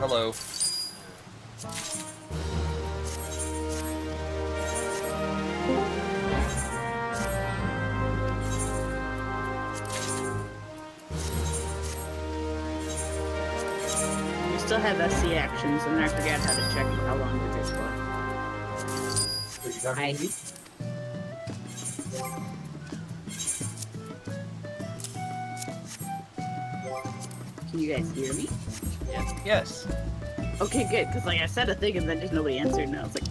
hello. You still have SC actions, and I forgot how to check how long it is for. Hi. Can you guys hear me? Yes. Okay, good, because like I said a thing and then just nobody answered, and I was like,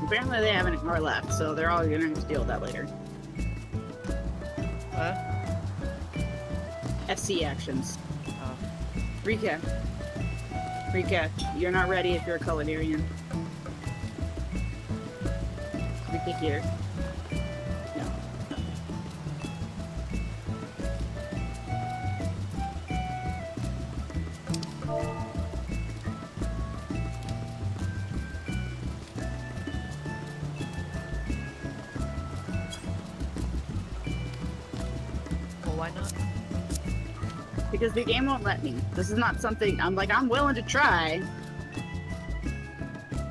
apparently they have an ignore left, so they're all gonna have to deal with that later. What? FC actions. Oh. Rika, you're not ready if you're a culinarian. Rika here. No. Well, why not? Because the game won't let me. This is not something I'm willing to try.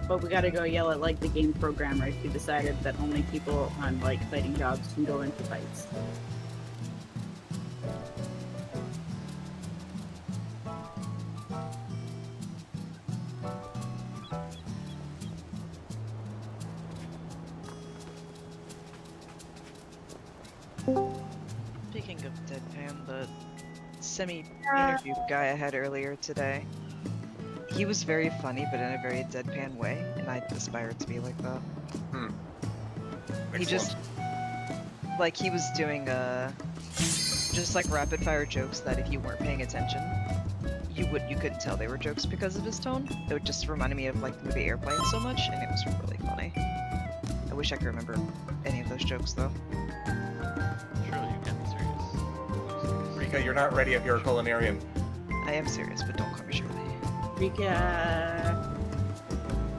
But we gotta go yell at like the game programmers who decided that only people on like fighting jobs can go into fights. Speaking of deadpan, the semi-interview guy I had earlier today, he was very funny, but in a very deadpan way, and I aspire to be like that. He just, like, he was doing, just like rapid-fire jokes that if you weren't paying attention, you couldn't tell they were jokes because of his tone. It would just reminded me of, like, the movie Airplane so much, and it was really funny. I wish I could remember any of those jokes, though. Surely you can't be serious. Rika, you're not ready if you're a culinarian. I am serious, but don't call me Shirley. Rika,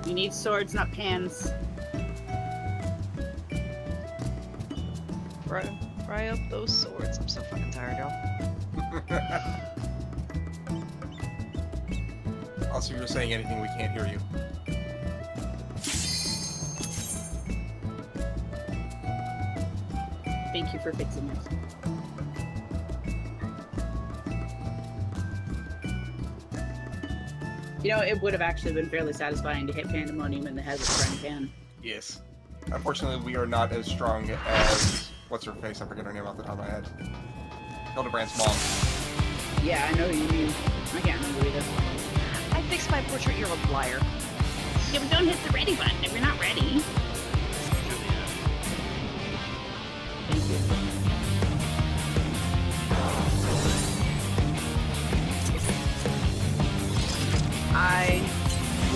you need swords, not pans. Fry up those swords. I'm so fucking tired, y'all. Also, you're saying anything, we can't hear you. Thank you for fixing this. You know, it would have actually been fairly satisfying to hit Pandemonium in the head with a frying pan. Yes. Unfortunately, we are not as strong as... What's her face? I forget her name off the top of my head. Hildebrand's mom. Yeah, I know what you mean. I can't remember either. I fixed my portrait, you're a liar. Yeah, but don't hit the ready button if you're not ready. Thank you. I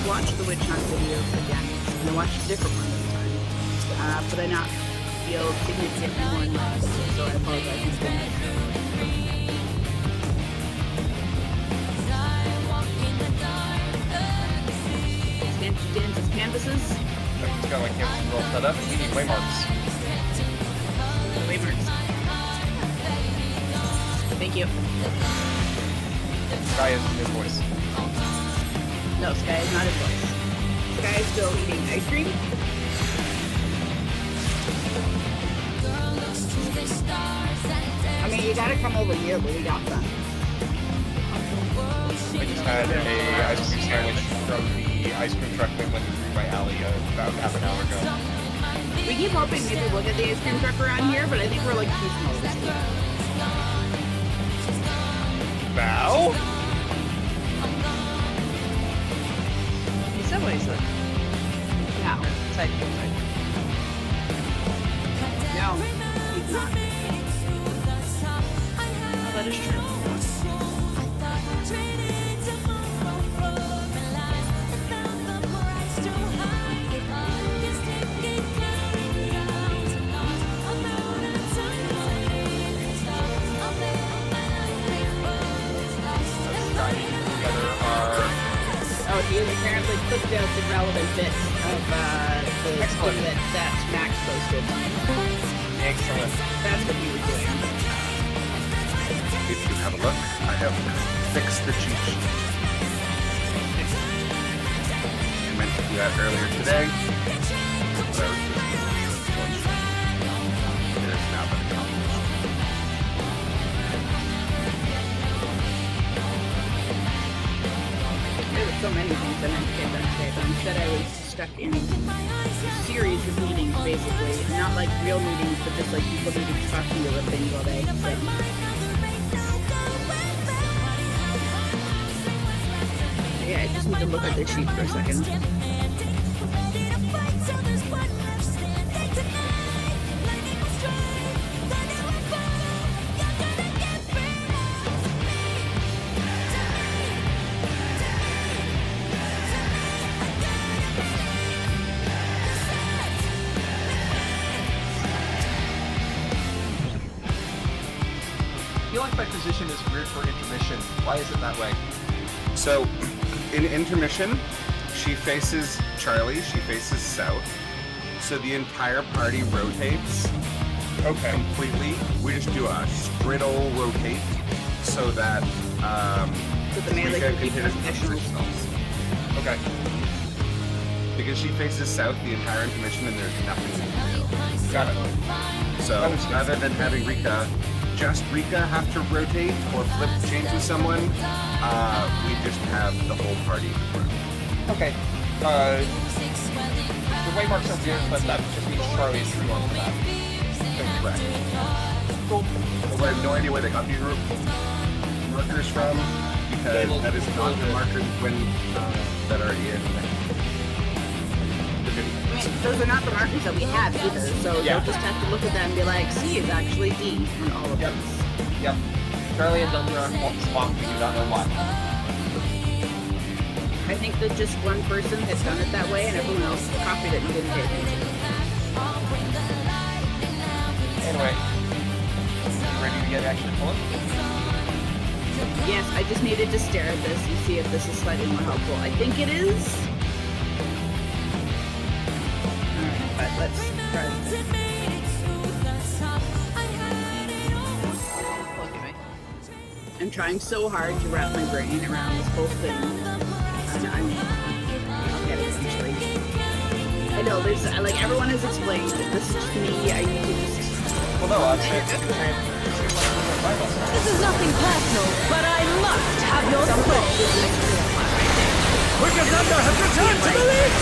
watched the Witch Hunt video again, and I watched a different one this time. But I not feel significantly more nice, so I apologize for that. Stan's canvases? It's got like canvases all set up. We need waymarks. Waymarks. Thank you. Sky is his voice. No, Sky is not his voice. Sky is still eating ice cream. I mean, you gotta come over here, but we got some. I just had a ice cream sandwich from the ice cream truck that went through my alley about half an hour ago. We keep hoping maybe we'll get the ice cream truck around here, but I think we're like too small this year. Bow? He said what he said. No. Type. No, he's not. Oh, that is true. Sky together are... Oh, he is apparently out the relevant bits of the Excellent. thing that Max posted. Excellent. That's what we were doing. If you have a look, I have fixed the cheat sheet. I meant to do that earlier today, but I was just it has now been accomplished. There were so many things I meant to get done today, but instead I was stuck in a series of meetings, basically. Not like real meetings, but just like people needing to talk to you about things all day. So. Yeah, I just need to look at this sheet for a second. I feel like my position is weird for intermission. Why is it that way? So, in intermission, she faces Charlie, she faces south. So the entire party rotates Okay. completely. We just do a straight ol' rotate so that So the melee Rika can can keep hit us positional. positionals. Okay. Because she faces south the entire intermission and there's nothing we can do. Got it. So Understood. rather than having just Rika have to rotate or flip change with someone, we just have the whole party rotate. Okay. The way Mark says it, but that just means Charlie is free on that. Correct. Cool. Although I have no idea where they got these markers from, because that is not the markers that are in the video. I mean, those are not the markers that we have either, so Yeah. they'll just have to look at them and be like, C is actually D on all of Yep. these. Yep. Charlie and Delta are on spot. We do not know why. I think that just one person had done it that way and everyone else copied it and didn't pay attention. Anyway. Ready to get action pulling? Yes, I just needed to stare at this and see if this is slightly more helpful. I think it is. Alright, but let's try this. Look at me. I'm trying so hard to wrap my brain around this whole thing. And I'll get it eventually. I know, there's, like, everyone has explained that this is just me. I need to just... Well, no, I'd say it's This is nothing personal, but I must have your support. Wicked Thunder has returned to the lead!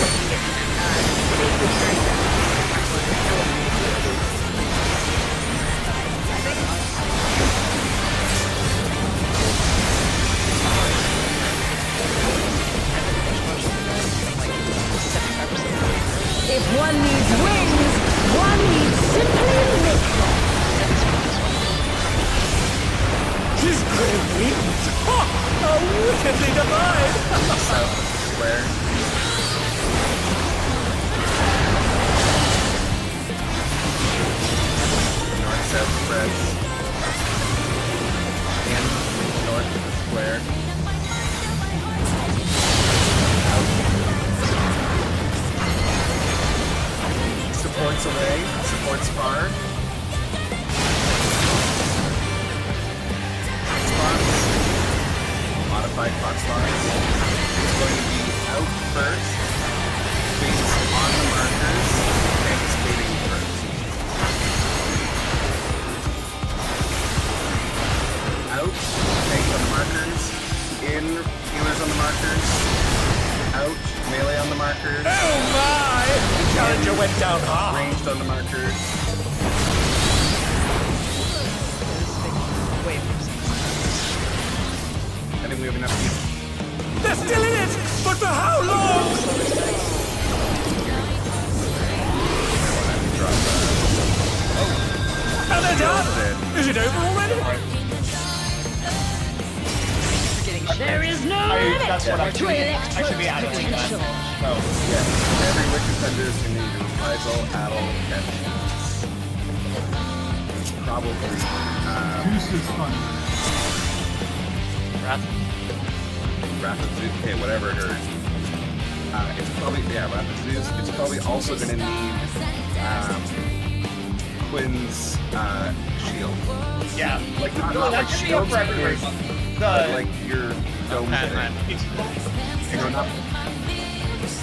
If one needs wings, one needs simply lift. His great wings! Ha! How wickedly divine! South square. North-south spreads. In north of the square. Supports away, supports far. Hotspots. Modified hotspots. It's going to be out first. Queens on the markers. And skating first. Out. Take the markers. In. Healers on the markers. Out. Melee on the markers. Oh my! The challenger went down hard. Ranged on the markers. Wait for I think we have enough people. They're still in it! But for how long? And they're done! Is it over already? There is no That's what I limit to electric should be adding that. potential. Oh, Yeah, every Wicked Thunder is going to need reprisal, addle, and probably Wrath. Wrath of Zuke, whatever her It's probably, yeah, Rapid Zeus. It's probably also going to need Quinn's shield. Yeah, like Not no, like that should be up shields, for everybody. but The like your dome Pat, thing. Pat. You know, not,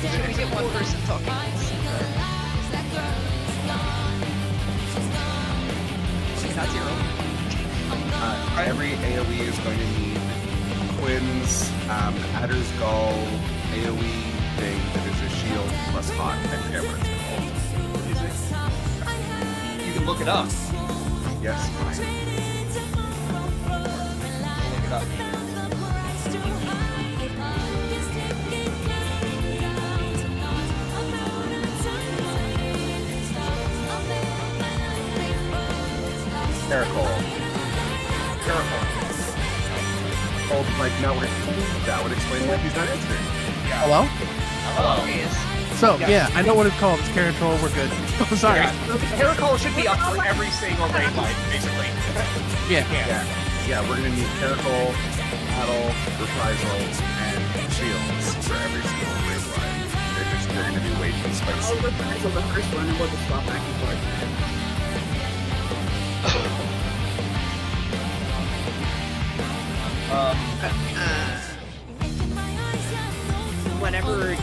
Can we get one person talking? Not zero. every AoE is going to need Quinn's Adder's Gall AoE thing that is a shield plus hot. I forget what it's called. you can look it up. Yes. Look it up. Caracol. Careful. Oh, like now that would explain why he's not answering. Hello? Hello. Yes. So, Yes. yeah, I know what it's called. It's Caracol. We're good. Oh, sorry. Yeah, Caracol should be up for every single raid life, basically. Yeah. Yeah, we're gonna need Caracol, Battle, Reprisal, and Shields for every single raid line. They're gonna be way too spicy. I'll reprisal the first one and we'll just swap back and forth. Whatever.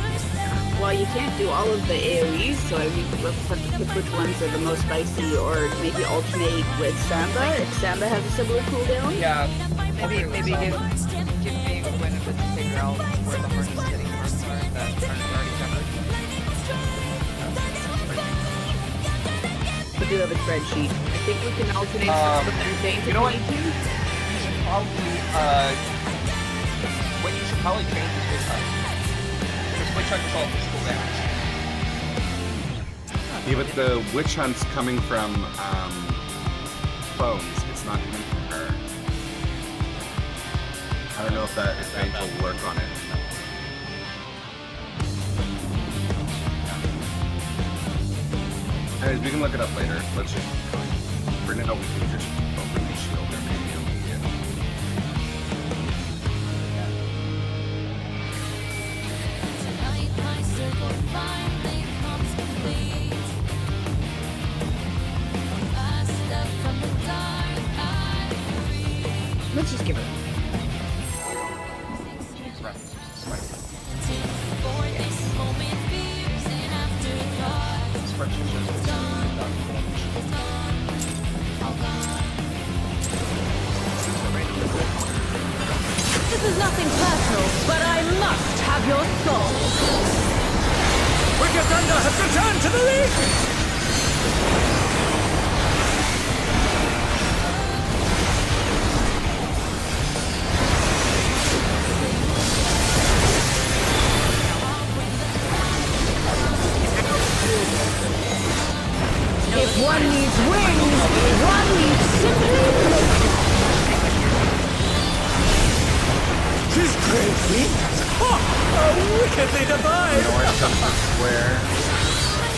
Well, you can't do all of the AoEs, so I mean, we'll have to pick which ones are the most spicy, or maybe alternate with Samba if Samba has a similar cooldown. Yeah. Maybe give me a win of it to figure out where the hardest hitting parts are that aren't already covered. We do have a spreadsheet. I think we can alternate some of the things you if know we what? need to. You should probably, what you should probably change is Witch Hunt. Because Witch Hunt is all physical damage. Yeah, but the Witch Hunt's coming from phones. It's not coming from her. I don't know if Faith will work on it. Anyways, we can look it up later. Let's just, for now, we can just open the shield or maybe immediate. Let's just give it. Right. Spicy. Spreadsheet shows it's This is nothing personal, but I must have your soul. Wicked Thunder has returned to the league! If one needs wings, one needs simply legs. She's crazy! Ha! Wickedly divine! North comes to square.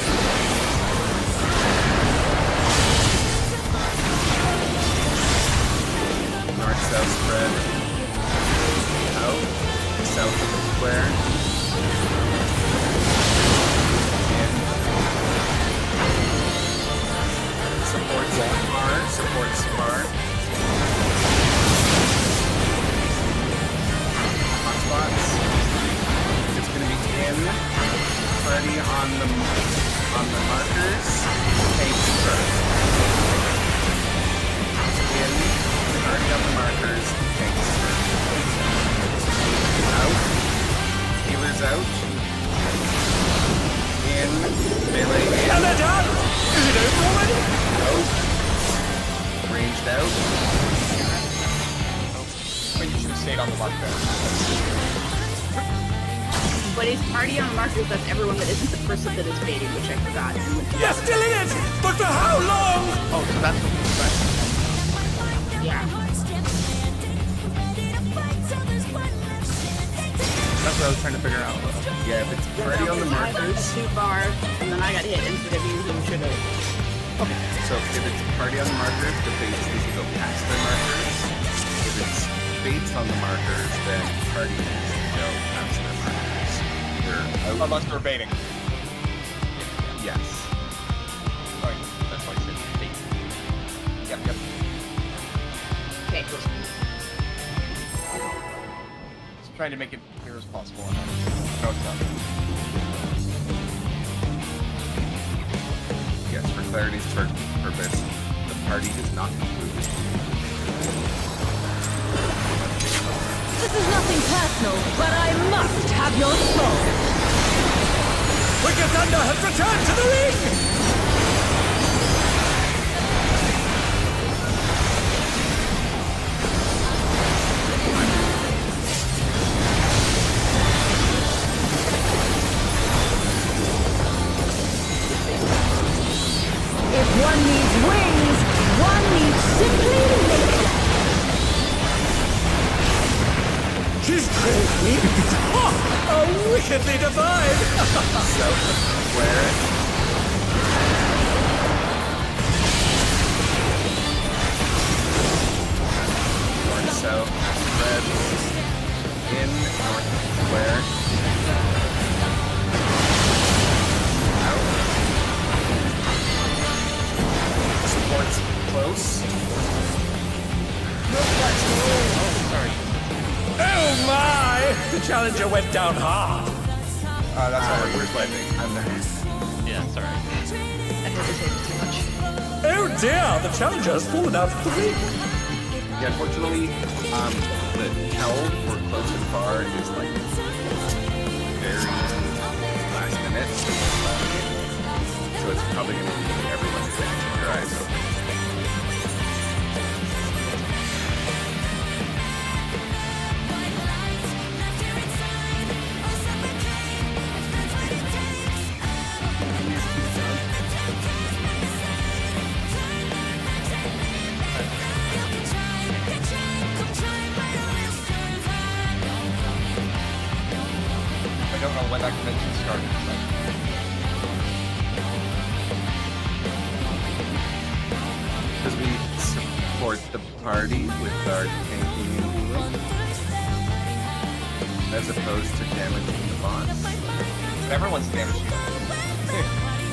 North-south spread. Out. South of the square. In. Support Spar. Support Spar. Hotspots. It's gonna be in. Party on the markers. Tanks first. In. Party on the markers. Tanks first. Out. Healers out. In. Melee in. And they're done! Is it over already? Out. Ranged out. But you should have stayed on the mark there. But it's party on markers, that's everyone that isn't the person that is baiting, which I forgot. You're still in it! But for how long? Oh, so that's what we expect. Yeah. That's what I was trying to figure out. Yeah, if it's party on the I went markers. too far, and then I got hit NCW who should have. So if it's party on the markers, the baits need to go past their markers. If it's baits on the markers, then party needs to go past their markers. either out. Unless we're baiting. Yes. Right. That's why I said bait. Yep, yep. Okay. Just trying to make it clear as possible. No, it's not. Yes, for clarity's purpose, the party is not included. This is nothing personal, but I must have your soul. Wicked Thunder has returned to the ring! If one needs wings, one needs simply nature. She's crazy! Oh, wickedly divine! So, square it. North, south, red, in, north, square. Out. Supports close. Oh my! The challenger went down hard. That's all We're we're fighting. I'm next. Yeah, it's alright. I hesitated too much. Oh dear, the challenger has fallen out of the ring. Yeah, unfortunately, the held for close and far is like very last minute. So it's probably going to be everyone to keep your eyes open. I don't know when that convention started. Because we support the party with our tanking and healing, as opposed to damaging the boss. But everyone's damaged.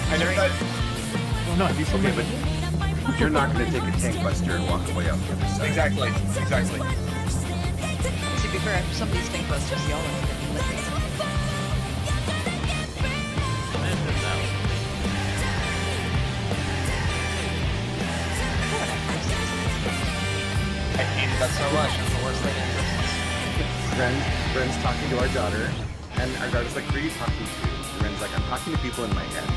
I never thought. Oh no, have you seen Okay, it? but you're not going to take a tank buster and walk away out the other side. Exactly. Exactly. To be fair, some of these thing busters, y'all are freaking living. And then that was I hated that so much. It was the worst thing in existence. Ren's talking to our daughter, and our daughter's like, who are you talking to? And Ren's like, I'm talking to people in my head.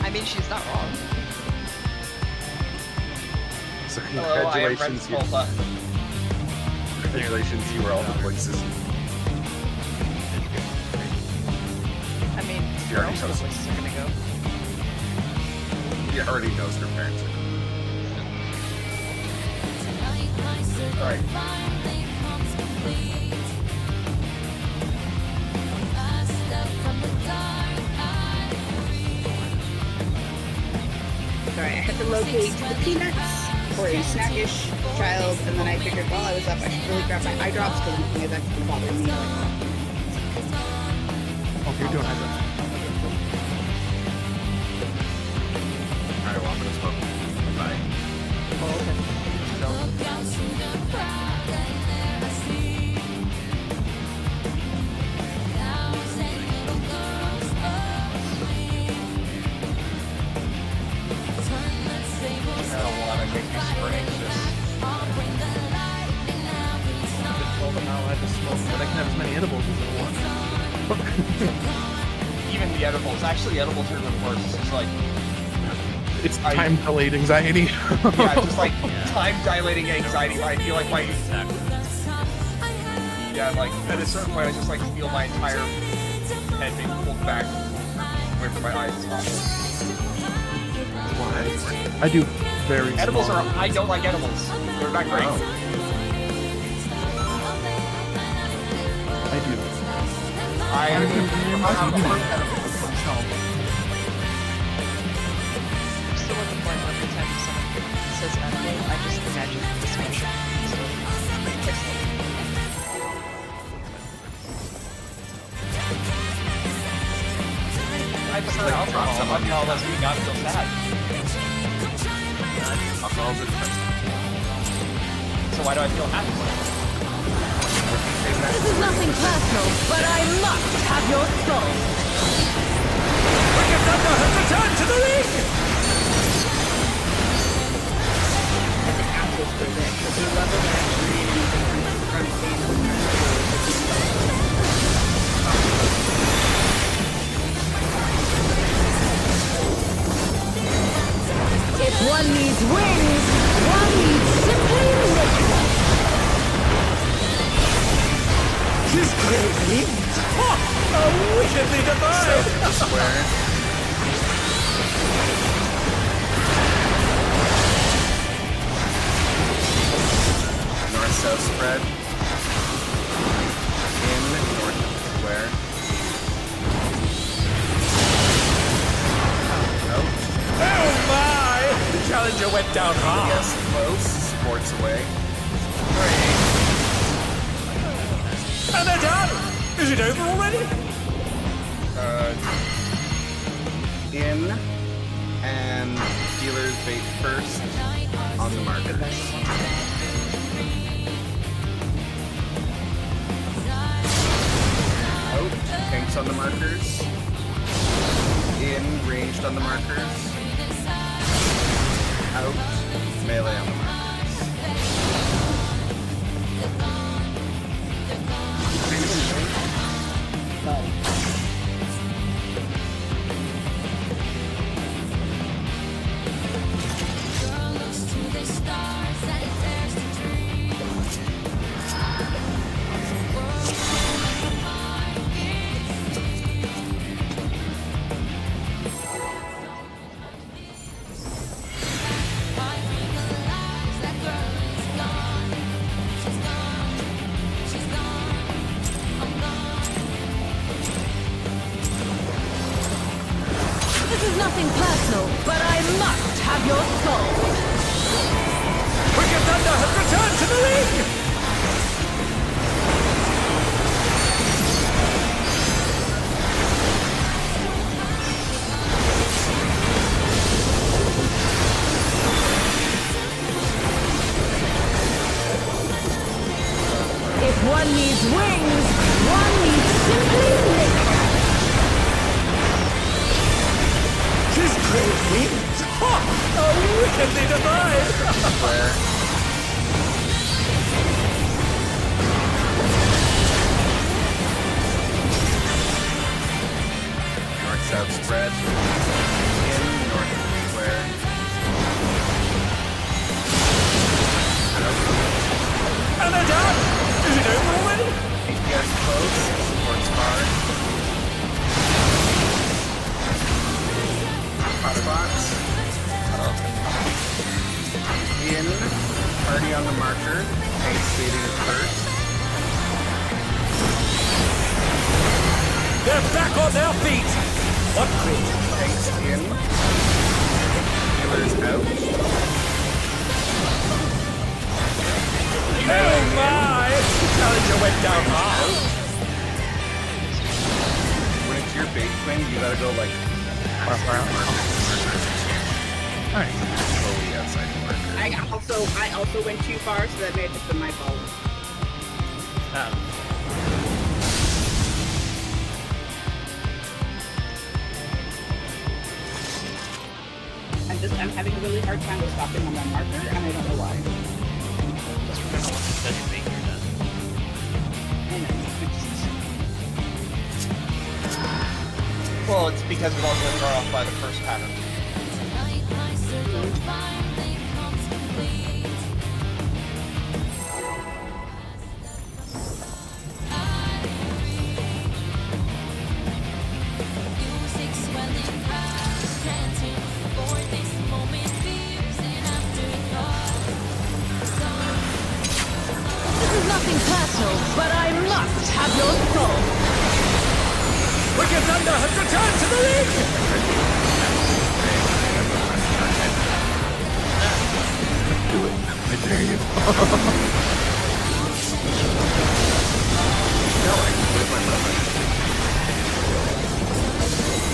I mean, she's not wrong. So Hello, I am Brent congratulations, you, Spolta. congratulations, you were all the voices. I mean, She where already else are the knows. voices are gonna go? He already knows her parents. Alright. Sorry, I had to locate the peanuts for a snackish child, and then I figured while I was up, I should really grab my eye drops because nothing is actually bothering me. Oh, you're doing it. Alright, well, I'm gonna smoke. Bye. Oh, okay. I don't want to make me super anxious. I just told them how I had to smoke, but I can have as many edibles as I want. Even the edibles. Actually, edibles are even worse. It's like, It's I- time delayed anxiety. yeah, just like time dilating anxiety. I feel like my, exactly. yeah, like at a certain point, I just like feel my entire head being pulled back away from my eyes. It's awful. Why? I do very Edibles small. are. I don't like edibles. They're not great. Oh. I do. I I do. I'm I do. myself. I'm still looking for every time someone says anime, I just imagine this motion. prefer alcohol. Alcohol lets me not feel sad. Alcohol's a defense. So why do I feel happy? This is nothing personal, but I must have your soul. Wicked Thunder has returned to the ring! I think Apple's for that because he leveled actually anything from If one needs wings, one needs simply liquid. His great wings! Ha! Wickedly divine! Square. North-south spread. In north square. Out. Oh my! The challenger went down hard. Yes, close. Sports away. And they're done! Is it over already? In and dealer's bait first on the markers. Out, tanks on the markers. In, ranged on the markers. Out, melee on the markers. This is nothing personal, but I must have your soul. Wicked Thunder has returned to the ring! If one needs wings, one needs simply liquid. His great wings! Ha! Wickedly divine! Square. North-south spread. In, north square. Out. And they're done! Is it over already? APS close. Supports hard. Hotspots. In. Party on the marker. Tank skating first. They're back on their feet! What crit? Tanks in. Healers out. Oh my! The challenger went down hard! When it's your bait queen, you gotta go like Alright. slowly outside the marker. I also went too far, so that may have just been my fault. I'm having a really hard time with stopping on my marker, and I don't know why. Just remember once you set your bait, you're done. I know. Well, it's because it also thrown off by the first pattern. This is nothing personal, but I must have your soul. Wicked Thunder has returned to the ring! I dare you. No, I can live my brother.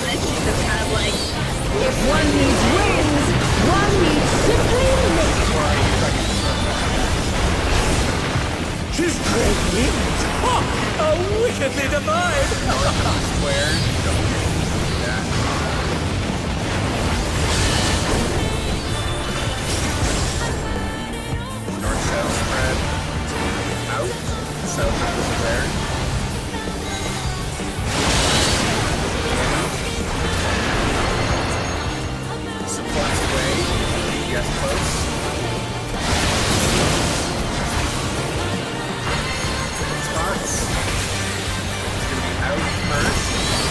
Then she doesn't wind. Oh, how wickedly divine! Square. Don't do that. North-south spread. Out. South of the square. Supports away. GPS close. Spots. It's going to be out first.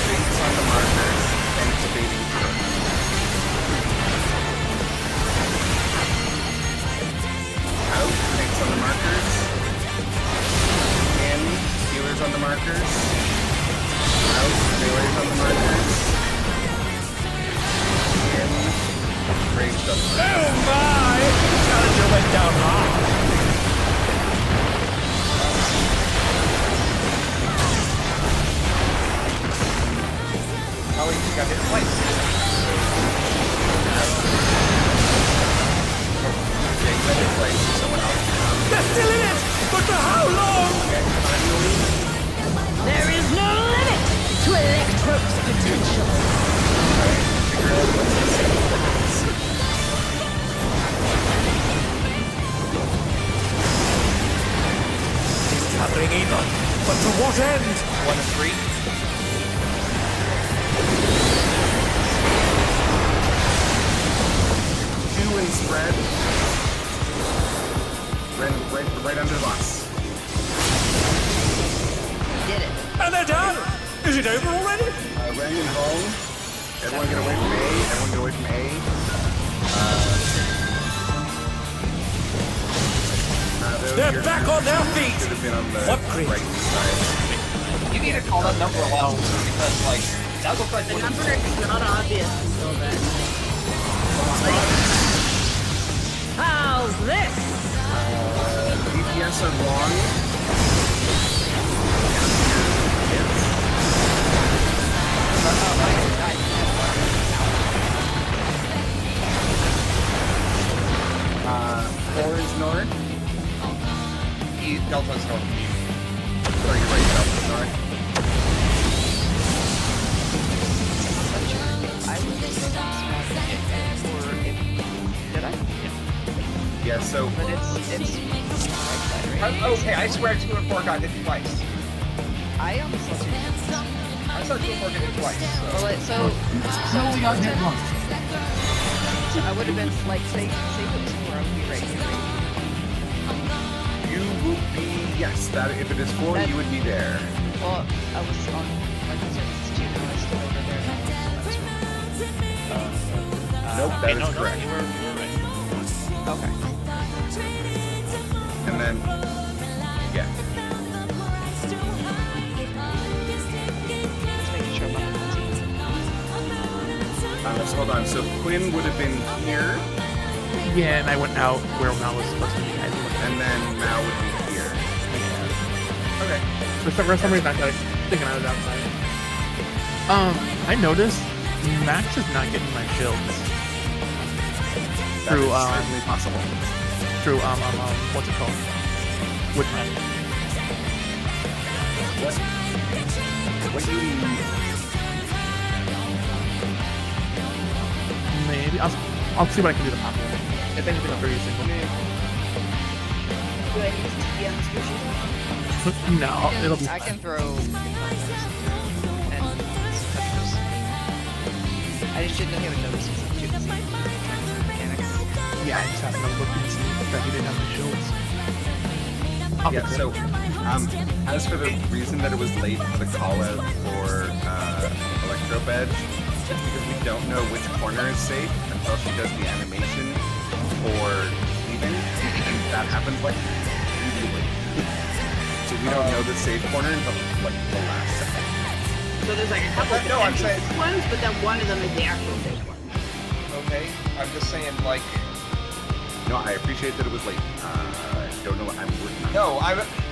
Baits on the markers. And it's baiting through. Out. Baits on the markers. In. Stealers on the markers. Out. Stealers on the markers. In. Ranged on the markers. Oh my! Challenger went down hard. Oh, you got hit twice. Yeah, you got hit twice. Someone else. They're still in it! But for how long? Okay, finally. There is no limit to Electro's potential. Figure out what's the same difference. Gathering either. But to what end? 1 and 3. Two and spread. Right under the box. Did it. And they're done! Is it over already? Ren and home. Everyone get away from A. Everyone get away from A. They're back on their feet! Should have been on the What creep? right side. You need to call that number a lot because, like, that looks like The number is not obvious until then. How's this? BPS are long. Four is north. Delta's north. Sorry, you're right. Delta's north. Did I? Yeah, so But it's Okay, I swear 2 and 4 got hit twice. I almost saw 2. I saw 2 and 4 get hit twice. So. Well, so got hit once. So I would have been like, say if it was 4, I would be right here. you will be, yes, that if it is 4, That- you would be there. Well, I was on like I said, it's 2 now. I was still over there. Nope, that is correct. You were right. Okay. And then, yeah. Just making sure I'm on the team. So hold on. So Quinn would have been here, Yeah, and I went out where Mal was supposed to be. and then Mal would be here. Okay. For some reason, I started thinking I was outside. I noticed Max is not getting my shields. That Through, is certainly possible. Through, what's it called? Woodman. What do you mean? Maybe. I'll see what I can do to pop it. If anything, I'll throw you a single. Do I need to be on the station? No, it'll be I can fine. throw and touches. I just shouldn't have even noticed since I'm shooting mechanics. Yeah, I just happened to look and see that he didn't have the shields. Yeah. So, as for the reason that it was late for the call out for Electro Bed, it's because we don't know which corner is safe until she does the animation for leaving, and that happens like immediately. So we don't know the safe corner until like the last second. So there's like a couple No, I'm potential saying- ones, but then one of them is the actual safe one. Okay, I'm just saying, like, No, I appreciate that it was late. I don't know what I'm working on.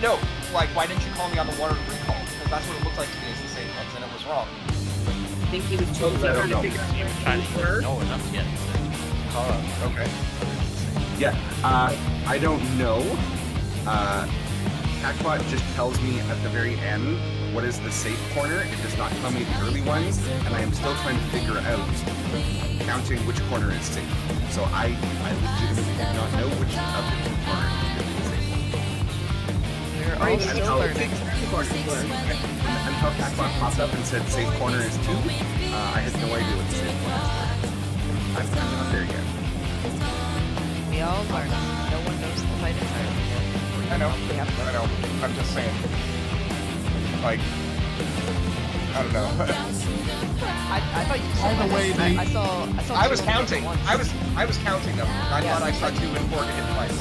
no, like, why didn't you call me on the 1 or 3 call? Because that's what it looked like to me as the safe ones, and it was wrong. I think he was totally I don't trying to know. figure out You were where trying you to were. know enough yet. Okay. Yeah, I don't know. Cactbot just tells me at the very end what is the safe corner. It does not tell me the early ones, and I am still trying to figure out counting which corner is safe. So I legitimately do not know which of the two corners is safe. We're all still learning. Until Cactbot popped up and said safe corner is 2, I had no idea what the safe corner is. I'm not there yet. We all learn. No one knows the fight entirely yet. I know. I know. I'm just saying. Like, I don't know. I thought you said By the way, they- I saw I was two of them counting. once. I was counting them. I Yeah. thought I saw 2 and 4 hit twice.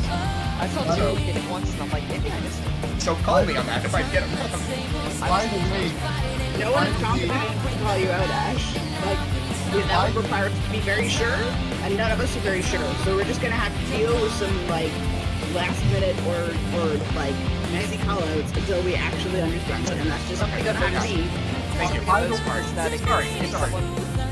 I saw two hit it once, and I'm like, maybe I missed it. So call me on that if I get them. By the way, No one's confident to call you out, Ash. Like, that would require us to be very sure, and none of us are very sure. So we're just gonna have to deal with some, like, last minute or like, messy callouts until we actually understand it, and that's just gonna have to be. Thank you. One of those parts that Sorry, if sorry.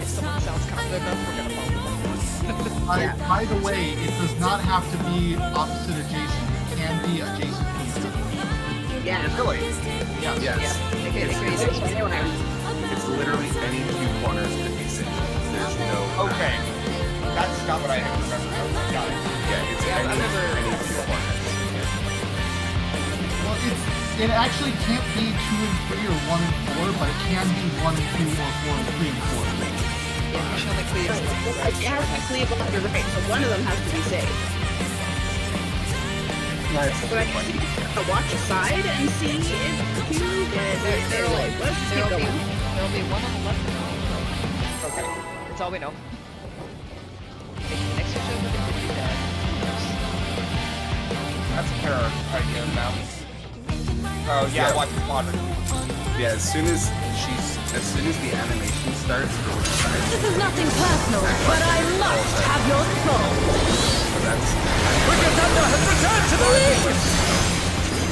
someone sounds confident enough, we're gonna follow them. by the way, it does not have to be opposite adjacent. It can be adjacent pieces. Yeah. Really? Yes. Yes. Okay, It's literally any 2 corners could be safe. There's no... Okay. That's not what I had remembered. Okay, got it. Yeah, it's Yeah, I remember- any 2 corners. Well, it actually can't be 2 and 3 or 1 and 4, but it can be 1 and 2 or 4 and 3 and 4. Yeah, you should only cleave. It has to be cleavable, you're right, so one of them has to be safe. Nice. But I guess you can watch aside and see if you get they're like, let's just keep going. There'll be one on the left and one on the right. Okay. That's all we know. Next switch over to do that. That's a fair idea now. Oh yeah, Yeah. watch the quadrant. Yeah, as soon as the animation starts for which side, This is nothing personal, but I must have your soul. so that's... Wicked Thunder has returned to the ring!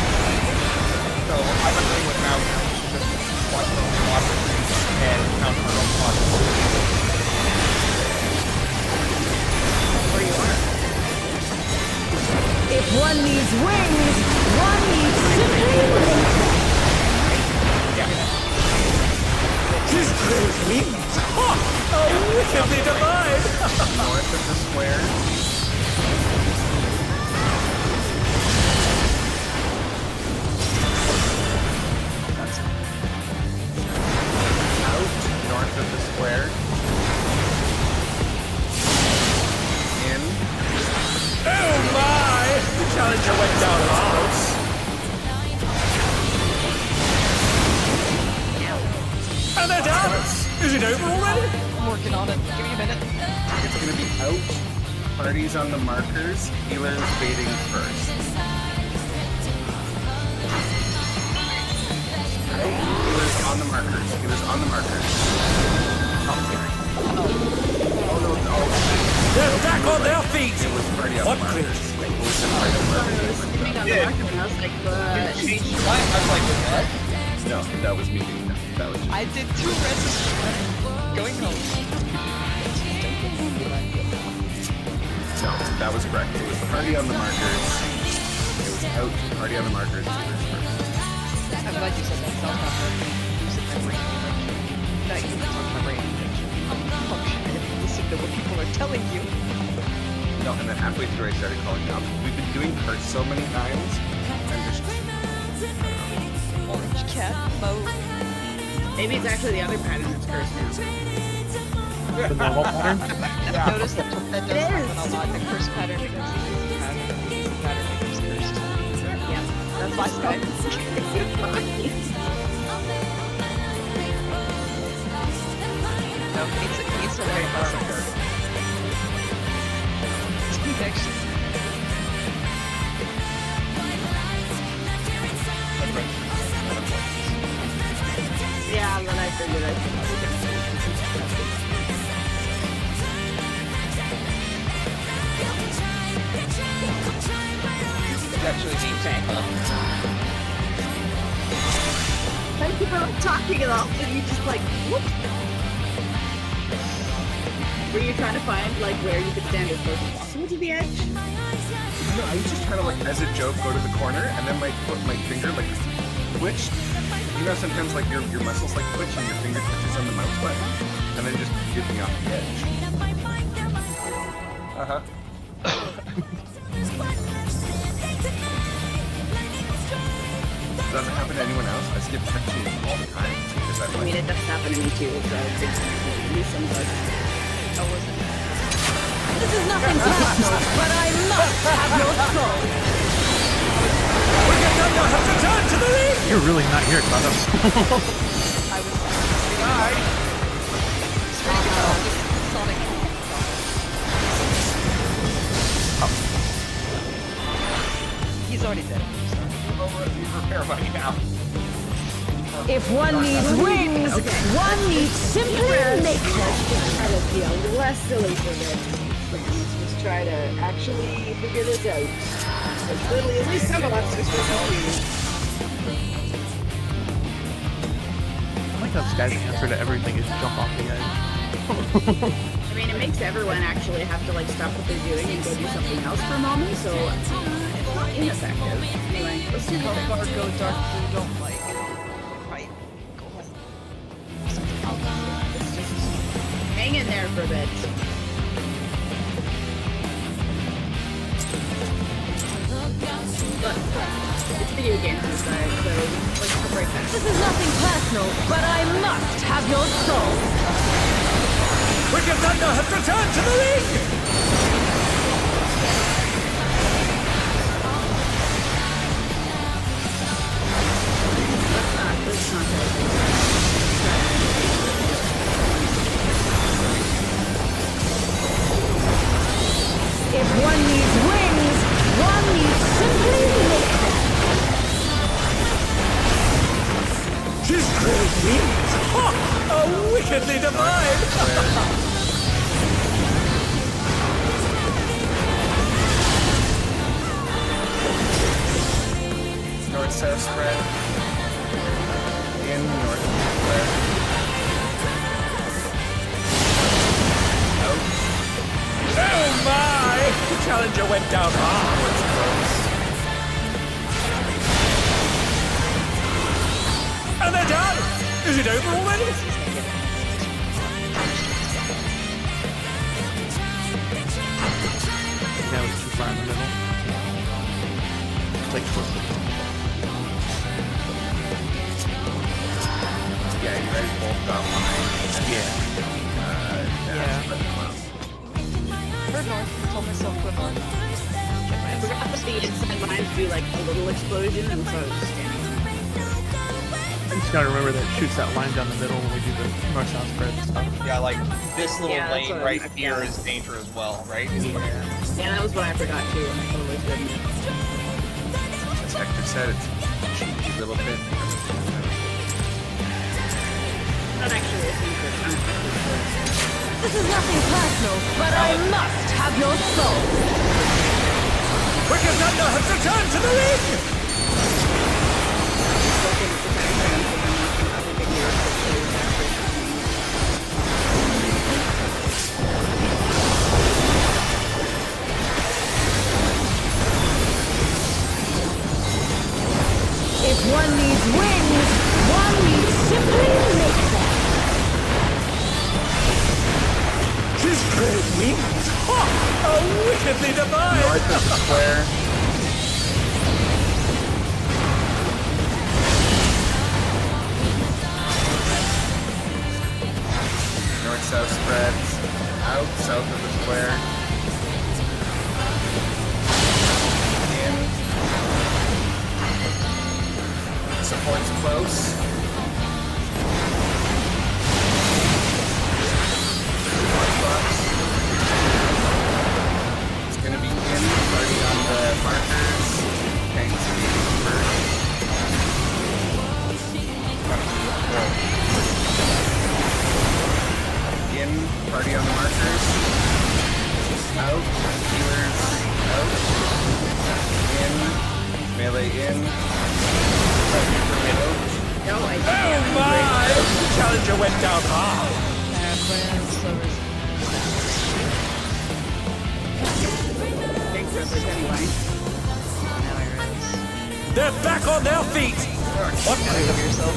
So I'm agreeing with Mal. Just watch the quadrant and count her own quadrant. Where you are. If one needs wings, one needs supreme. His great wings! Ha! Oh, wickedly divine! North of the square. That's out north of the square. In. Oh my! The challenger went down house! And they're down! Is it over already? I'm working on it. Give me a minute. It's gonna be out. Parties on the markers. Healers baiting first. Healers on the markers. Healers on the markers. Oh no, no. They're back on their feet! It was party on What the markers. clears? It was the party on the markers. Sleeping on the Yeah. marker, and I was like, What? I was like, what? No, that was me doing that. That was just... I did 2 reses. Going home. No, that was correct. It was party on the markers. It was out. Party on the markers. Healers first. I'm glad you said that. So I'm not losing my brain. Not even talking my brain. I'm functioning. Listen to what people are telling you. No, and then halfway through I started calling out. We've been doing curse so many times. I'm just... Orange cat mode. maybe it's actually the other pattern that's cursed now. The normal pattern? Yeah. Notice that that does happen a lot. The curse pattern becomes the easy pattern, and the easy pattern becomes cursed. Yeah, that's Last why. No, it needs to learn about actually. Yeah, and then I figured I should probably get It's actually the tank, huh? Thank you for talking it off, and you just like, whoop. Were you trying to find like where you could stand as close as possible to the edge? No, I was just trying to, like, as a joke, go to the corner, and then my finger, like, twitched. You know, sometimes, like, your muscles, like, twitch, and your finger twitches on the mouse button, and then just get me off the edge. Uh-huh. Doesn't happen to anyone else. I skip touching all the time because I'm I mean, like, it does happen to me too, so it's at least sometimes. This is nothing personal, but I must have your soul. Wicked Thunder has returned to the ring! You're really not here, Kratos. Bye! He's already dead. Repair money now. If one needs wings, one needs simply make them. Try to be a less silly for this. Let's just try to actually figure this out. It's literally at least some of us are supposed to be. I like how this guy's answer to everything is jump off the edge. I mean, it makes everyone actually have to like stop what they're doing and go do something else for a moment, so it's not ineffective. Anyway, let's do How that. far go dark blue don't like? Right. Go on. Let's just hang in there for a bit. But it's video games inside, so let's go right back. This is nothing personal, but I must have your soul. Wicked Thunder has returned to the ring! Let's not go. If one needs wings, one needs simply make them. She's great wings! Ha! Oh, wickedly divine! north-south spread. In north spread. Out. Oh my! The challenger went down hard. And they're done! Is it over already? That was too far in the middle. It's like short. Yeah, you guys both got mine. Yeah. Yeah. Heard north. Told myself go north. Check my I forgot that the inside lines do like a little explosion, and so I was just standing on it. I just gotta remember that it shoots that line down the middle when we do the north-south spread stuff. Yeah, like this little Yeah, that's lane what right I here forgot. is danger as well, right? Yeah, that was what I forgot too, and I totally couldn't. As Hector said, it's a cheeky little bit. Not actually a secret. This is nothing personal, but I must have your soul. Wicked Thunder has returned to the ring! If one needs wings, one needs simply make them. She's great wings! Ha! Oh, wickedly divine! North of the square. North-south spreads. Out, south of the square. In. Support's close. Box. It's gonna be in, already on the markers. Tanks being first. In, party on the markers. Out, healers out. In, melee in. Out. No, I Oh my! The challenger went down hard. Thanks. privilege anyway. Now I realize. They're back on their feet! What? Gotta cover yourself.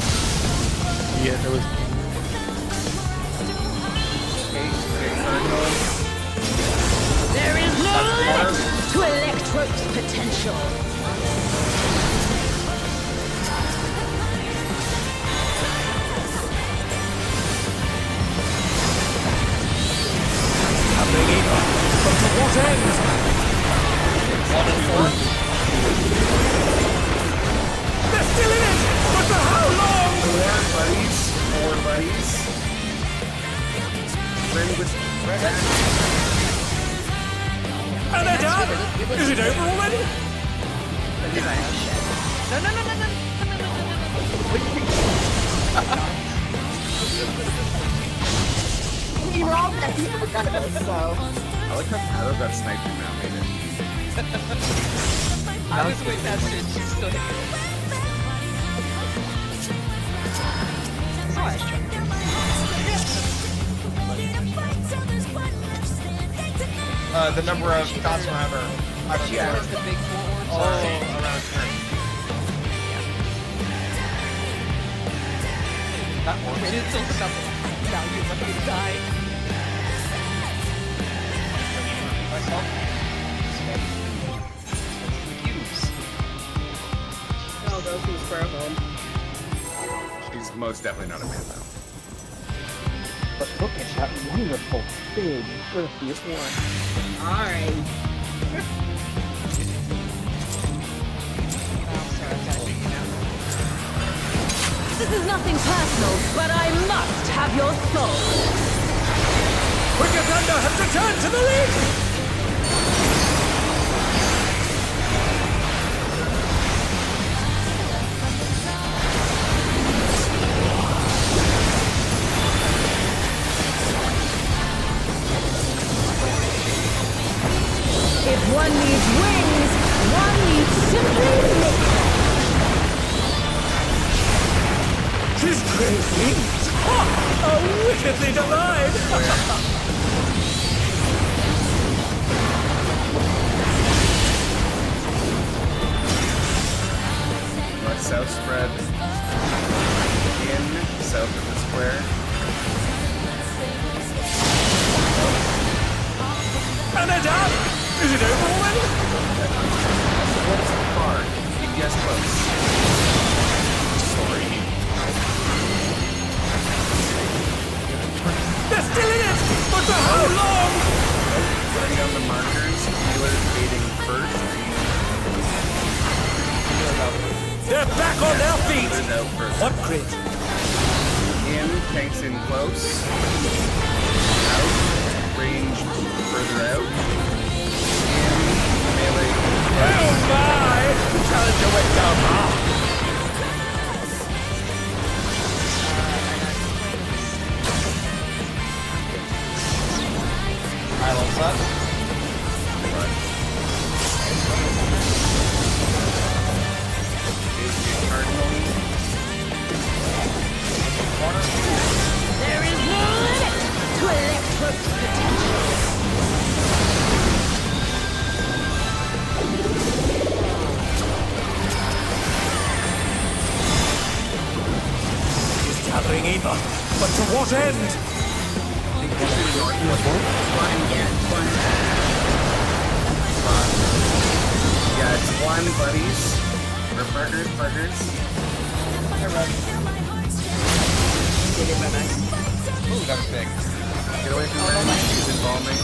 Yeah, there was. There is no limit to Electro's potential. Happening either. But to what end? 1 and 4. They're still in it! But for how long? 4 buddies. Friend with friend. And they're done? Is it over already? No, no, no, no, no, We were all dead, so. I like how Tyler got sniped and now made it. I was way past it. She's still hitting it. So I was trying to The number of dots will have Yeah. the big four orbs. around here. That works. Wait until something. Now you're lucky to die. Myself. Cubes. Oh, those who's purple. She's most definitely not a man though. But look at that wonderful, big, earthy one. Alright. I'm sorry, I've got to get you now. This is nothing personal, but I must have your soul. Wicked Thunder has returned to the lead! If one needs wings, one needs simply nature. His great wings! Ha! Are wickedly denied! North-south spread. In, south of the square. And they're done! Is it over already? What's hard? Yes, close. Sorry. They're still in it! But for how long? Running on the markers, Wheeler fading first. They're back on their feet! Wheeler's out first. What grid? In, tanks in close. Out, range further out. In, melee. Oh my! The challenger went down hard. Islands up. Is the cardinal. There is no limit to Electro's potential. He's gathering either. But to what end? Yeah, it's 1, buddies. Or partners. Ooh, that was big. Get away from her. She's involving.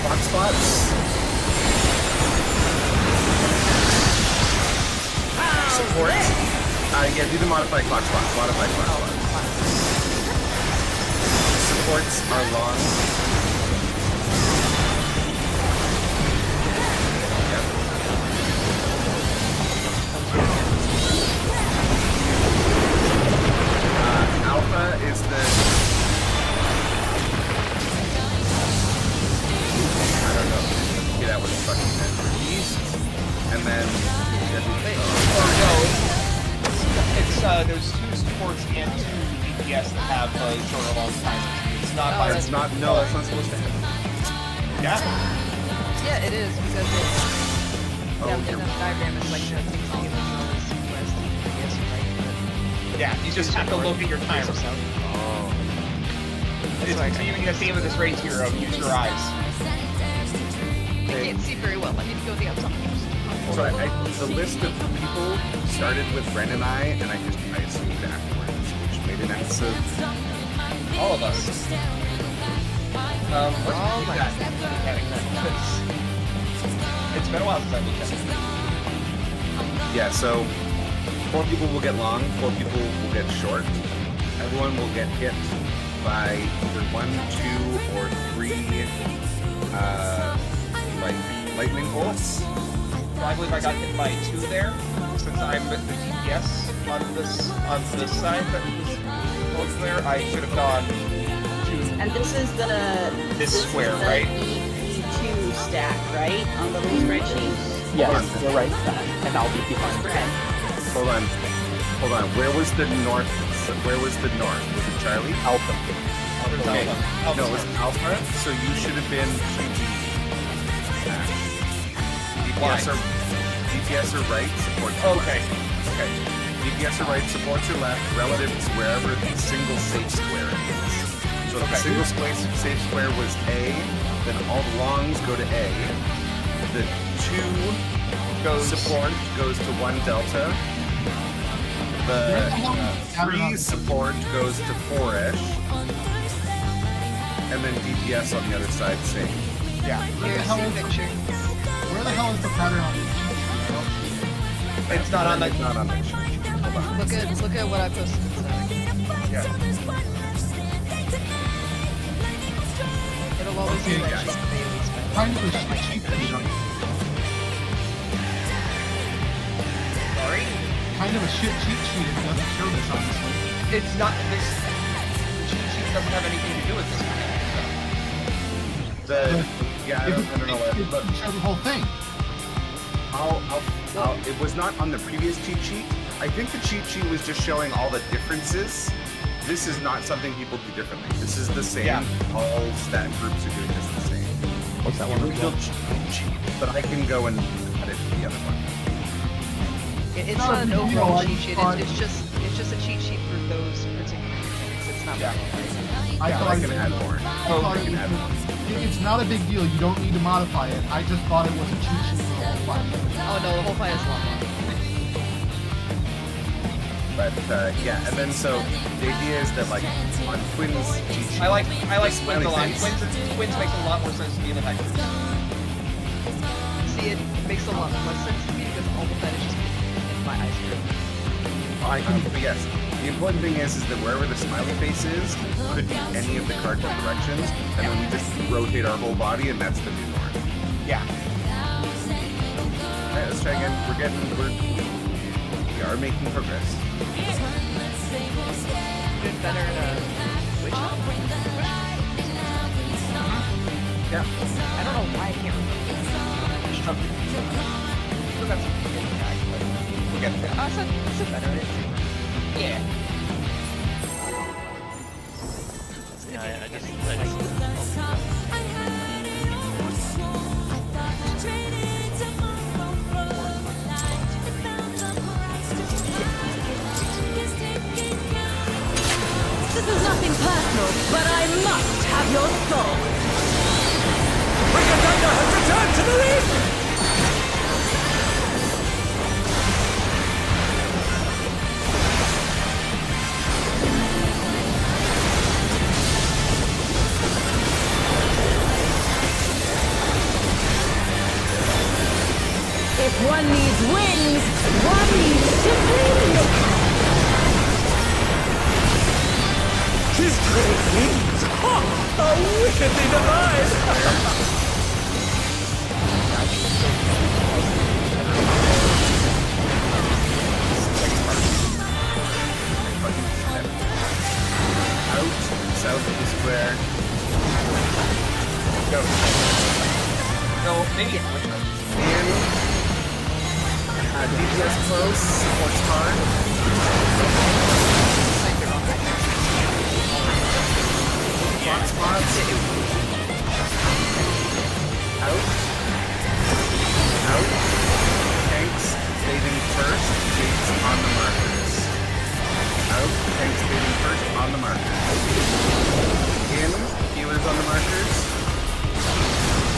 Box spots. Support. Yeah, do the modified clock spots. Modified clock spots. Supports are long. Yep. Alpha is the. I don't know. Get out with the fucking head. East. not Oh, by It's not. No, that's not supposed to happen. Yeah. Yeah, it is because it's Oh, in the diagram it's like the things the individual is whereas the previous, right? Yeah, you just have to look at your timer. Oh. It's continuing the theme of this race hero. Use your eyes. I can't see very well. I need to go to the outside. So the list of people started with Ren and I assumed afterwards, which made an X of All of us. Let's Oh keep my that mechanic then, 'cause it's been a while since I looked at it. yeah. So 4 people will get long, 4 people will get short. Everyone will get hit by either 1, 2, or 3 like lightning bolts. So I believe I got hit by 2 there, since I'm with the DPS on this side that was there. I should have gone to And this is the square, is the right? EP2 stack, right? On the little spreadsheet. Yes, you're right, and I'll be behind. Spread. Hold on. Where was the north? Where was the north? Was it Charlie? Alpha. Okay. Alpha. No, it was Alpha. So you should have been Why? DPS are right, support to Okay. left. Okay. DPS are right, support to left, relative to wherever the single safe square is. So if the Okay. single safe square was A, then all the longs go to A. The 2 support goes to 1 delta. The 3 support goes to 4-ish. And then DPS on the other side, same. Yeah. Here's the picture. Where the hell is the pattern on this? It's not on the. It's not on the sheet. Hold on. Look at what I posted instead. Yeah. It'll always be Okay, like guys. sheet daily spend. Kind of a cheat sheet. Sorry. Kind of a shit cheat sheet if it doesn't show this, honestly. It's not this. The cheat sheet doesn't have anything to do with this. Yeah, I don't know what. It Look, shows the whole thing. it was not on the previous cheat sheet. I think the cheat sheet was just showing all the differences. This is not something people do differently. This is the same. Yeah. All stat groups are doing this the same. What's that The one? original cheat, but I can go and add it to the other one. It's Not not a an big deal, overall I cheat just sheet. thought- It's just a cheat sheet for those particular mechanics. It's not. Yeah. I Yeah, thought I it can add more. I thought it was, it's not a big deal. You don't need to modify it. I just thought it was a cheat sheet for the whole fight. Oh no, the whole fight is a lot more. But yeah, and then so the idea is that like on Twins cheat sheet, I like the Twins a lot. smiley face- Twins makes a lot more sense to me than Hector's. See, it makes a lot less sense to me because all of that is just in my ice cream. But yes, the important thing is that wherever the smiley face is, could be any of the cardinal directions, and then we just rotate our whole body, and that's the new norm. Yeah. Alright, let's try again. We are making progress. Did better at which one? Yeah. I don't know why I can't remember. We'll get there. I said better at it. Yeah. Yeah, I just This is nothing personal, but I must have your soul. Brigadanga has returned to the ring! If one needs wings, one needs simply look. His great wings! Ha! How wickedly devised! Out, south of the square. Go. No, maybe. In. DPS close, supports hard. Spots. Out. Out. Tanks fading first. Gates on the markers. Out. Tanks fading first on the markers. In. Healers on the markers.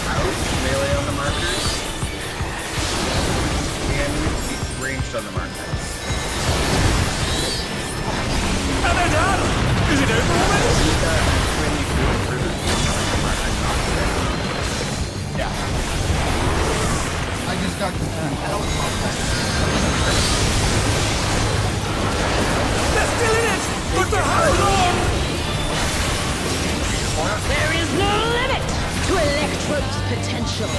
Out. Melee on the markers. In. Ranged on the markers. And they're done! Is it over already? When you do it through the markers, not today. Yeah. I just got confused. They're still in it! But they're held on! There is no limit to Electrode's potential.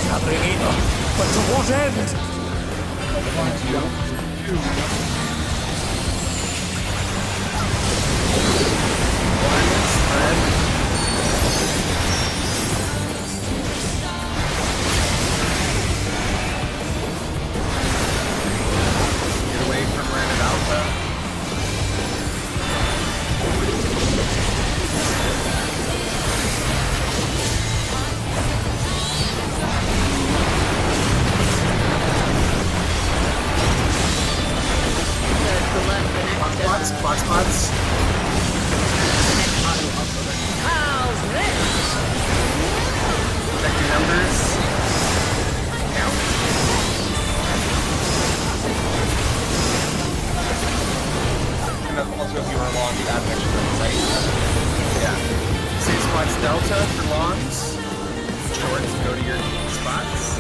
Gathering in, but to what end? Get away from Random Alpha. Box spots. How's this? Check your numbers. Count. And then also if you were long, you add an extra room, right? Yeah. Save spots delta for longs. Shorts go to your spots.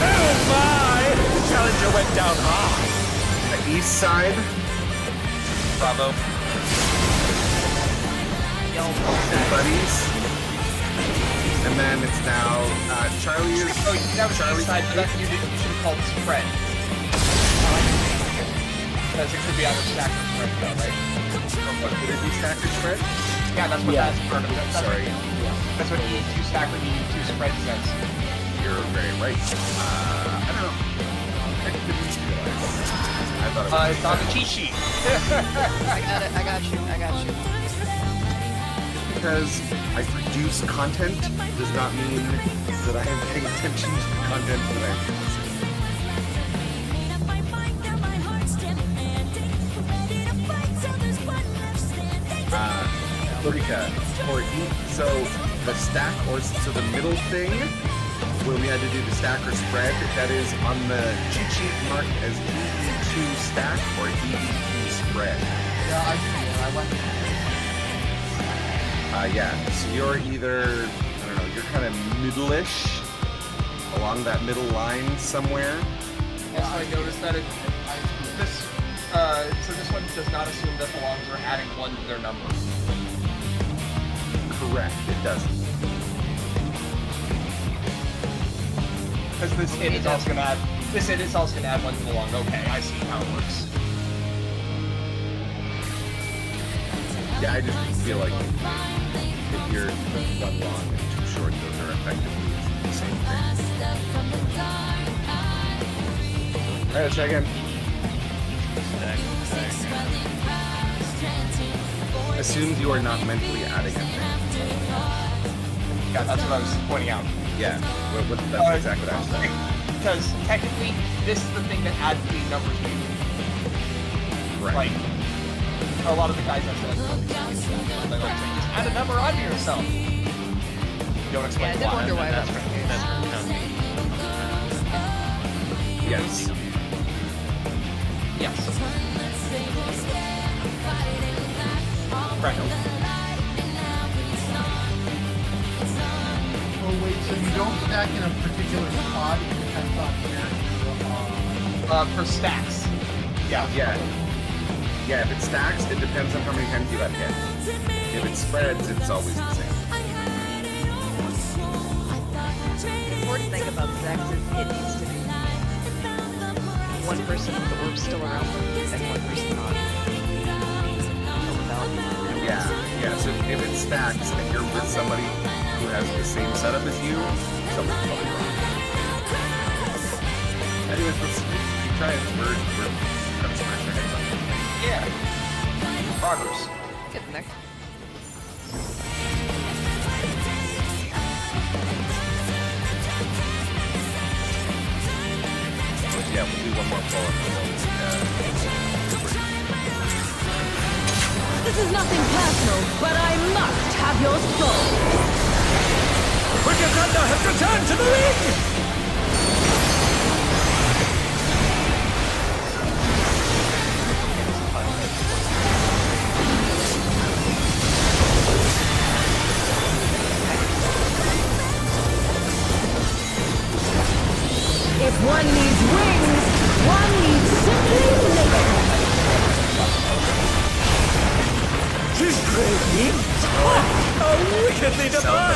Oh my! The Challenger went down hard. The east side. Bravo. Buddies. And then it's now Charlie is. Oh, that was Charlie. the side, but you should have called spread. Because it could be either stack or spread, though, right? What would it be? Stack or spread? Yeah, that's what that's part of it. That's Sorry. That's what E2 stack or E2 spread says. You're very right. I don't know. I didn't realize. I thought it was. It's on the cheat sheet. I got it. I got you. I got you. Because I produce content does not mean that I am paying attention to the content that I produce. Lurika, so the stack, or so the middle thing, where we had to do the stack or spread, that is on the cheat sheet marked as EE2 stack or EE2 spread. Yeah, I see it. I went. Yeah, so you're either, I don't know, you're kind of middle-ish, along that middle line somewhere. Also, I noticed that so this one does not assume that the longs are adding 1 to their number. Correct, it doesn't. Because this hit is also gonna add 1 to the long. Okay, I see how it works. Yeah, I just feel like if you're 1 long and 2 short, those are effectively the same thing. Alright, let's try again. Assumes you are not mentally adding a thing. Yeah, that's what I was pointing out. Yeah, that's exactly what I was saying. Because technically, this is the thing that adds the numbers to you. Right. Like, a lot of the guys that said, they like to just add a number onto yourself. Don't explain Yeah, I did why. wonder why that's the case. That's for counting. Yes. Yes. Right. Oh wait, so you don't stack in a particular spot. It depends on where. For stacks. Yeah. Yeah. Yeah, if it stacks, it depends on how many times you got hit. If it spreads, it's always the same. The important thing about stacks is it needs to be one person with the orb still around them and one person not. Yeah, so if it stacks and you're with somebody who who has the same setup as you, something's probably wrong. Anyways, let's keep trying. We're trying to smash our heads up. Yeah. Progress. Getting there. Yeah, we'll do one more pull and then This is nothing personal, but I must have your soul. Wicked Thunder has returned to the ring! If one needs wings, one needs simply living. She's crazy! Oh, wickedly divine!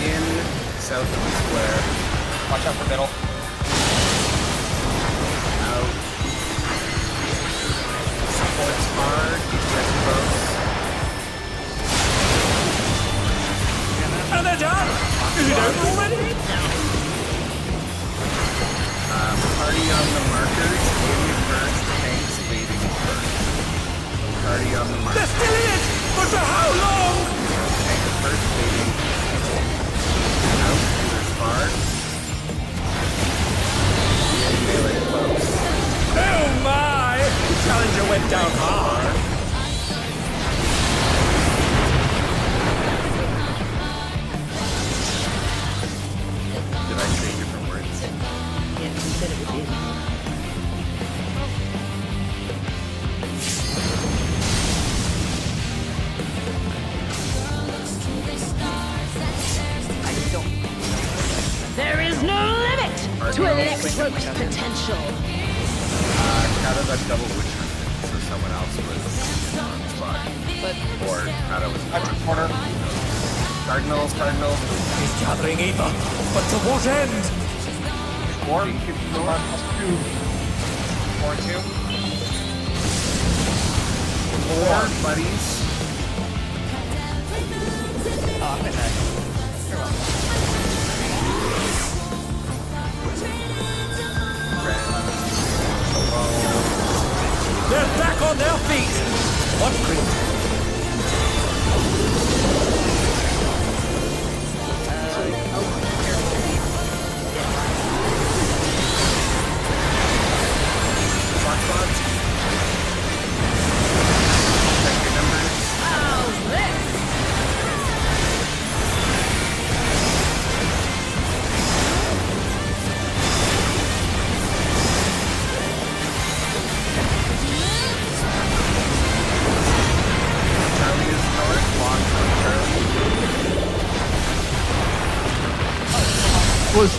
in south of the square. Watch out for middle. Out. Supports hard. Gets close. And they're done! Is it over already? Party on the markers. Aiming first. Tanks fading first. Party on the markers. They're still in it! But for how long? Tanks first fading. Out. There's hard. Melee close. Oh my! The challenger went down hard. Did I say different words? Yeah, he said it was in. There is no limit to Electro's potential. Kata got double witch hunted, so someone else was fine. But Or Kata was Watch your corner. Cardinals. He's gathering evil, but to what end? 4. Come on, plus 2. 4 and 2. 4 buddies. Oh, I'm You're welcome. They're back on their feet! What great... Check your numbers. Oh, this! Charlie is north, long from Charlie. Was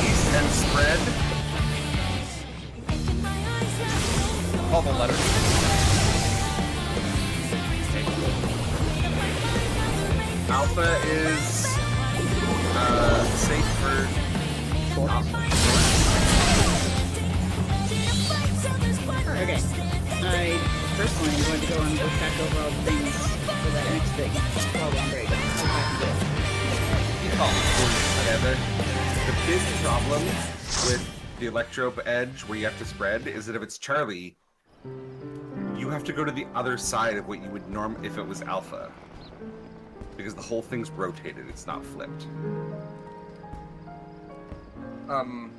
East and spread. Call the letter. Alpha is safe for Okay. I personally am going to go and look back over all the things for that next thing. Hold on, break. See if I can do it. You call. together. The big problem with the Electro Edge where you have to spread is that if it's Charlie, you have to go to the other side of what you would if it was Alpha. Because the whole thing's rotated, it's not flipped. And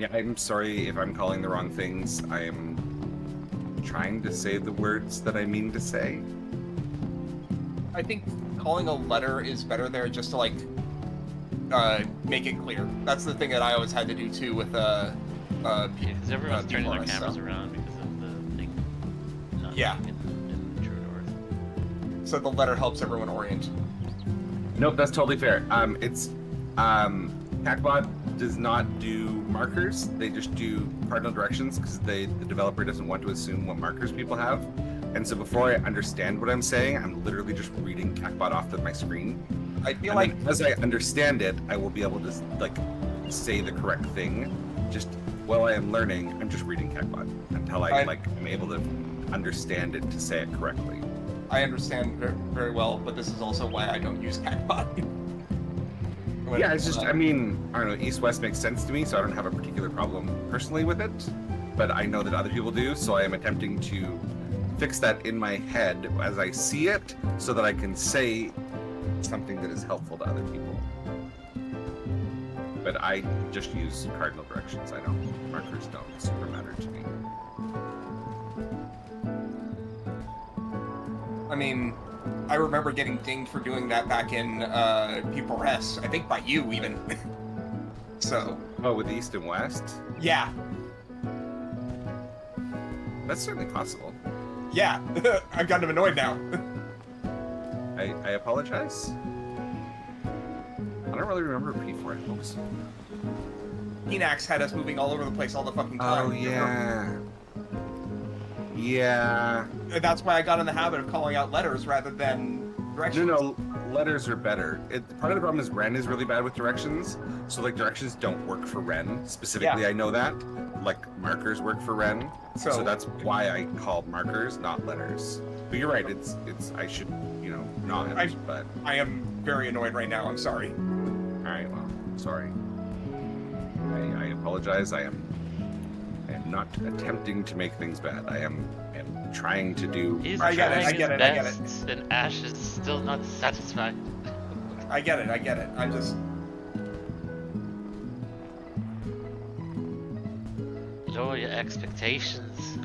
yeah, I'm sorry if I'm calling the wrong things. I am trying to say the words that I mean to say. I think calling a letter is better there just to, like, make it clear. That's the thing that I always had to do, too, with, Because everyone's turning their P4S, cameras so. around because of the thing not Yeah. being in True North. So the letter helps everyone orient. Nope, that's totally fair. Hackbot does not do markers. They just do cardinal directions because the developer doesn't want to assume what markers people have. and so before I understand what I'm saying, I'm literally just reading CACBot off of my screen. I feel And like then as I understand it, I will be able to like say the correct thing. Just while I am learning, I'm just reading CACBot until I like am able to understand it to say it correctly. I understand very well, but this is also why I don't use CACBot. Yeah, it's just, I mean, I don't know, East-West makes sense to me, so I don't have a particular problem personally with it, but I know that other people do, so I am attempting to fix that in my head as I see it, so that I can say something that is helpful to other people. But I just use cardinal directions. I don't, markers don't super matter to me. I mean, I remember getting dinged for doing that back in P4S. I think by you even. So. Oh, with East and West? Yeah. That's certainly possible. Yeah. I'm kind of annoyed now. I apologize. I don't really remember P4S. What was... Enax had us moving all over the place all the fucking time. Oh, yeah. Yeah. And that's why I got in the habit of calling out letters rather than directions. No, letters are better. Part of the problem is Ren is really bad with directions, so like directions don't work for Ren specifically. Yeah. I know that. Like markers work for Ren, so that's why I called markers, not letters. But you're right. It's I should not. But I am very annoyed right now. I'm sorry. All right. Well, sorry. I apologize. I am not attempting to make things bad. I am trying to do. He's I get trying it, I get his it, I get best, and Ash is still not satisfied. I get it. I'm just. Lower your expectations.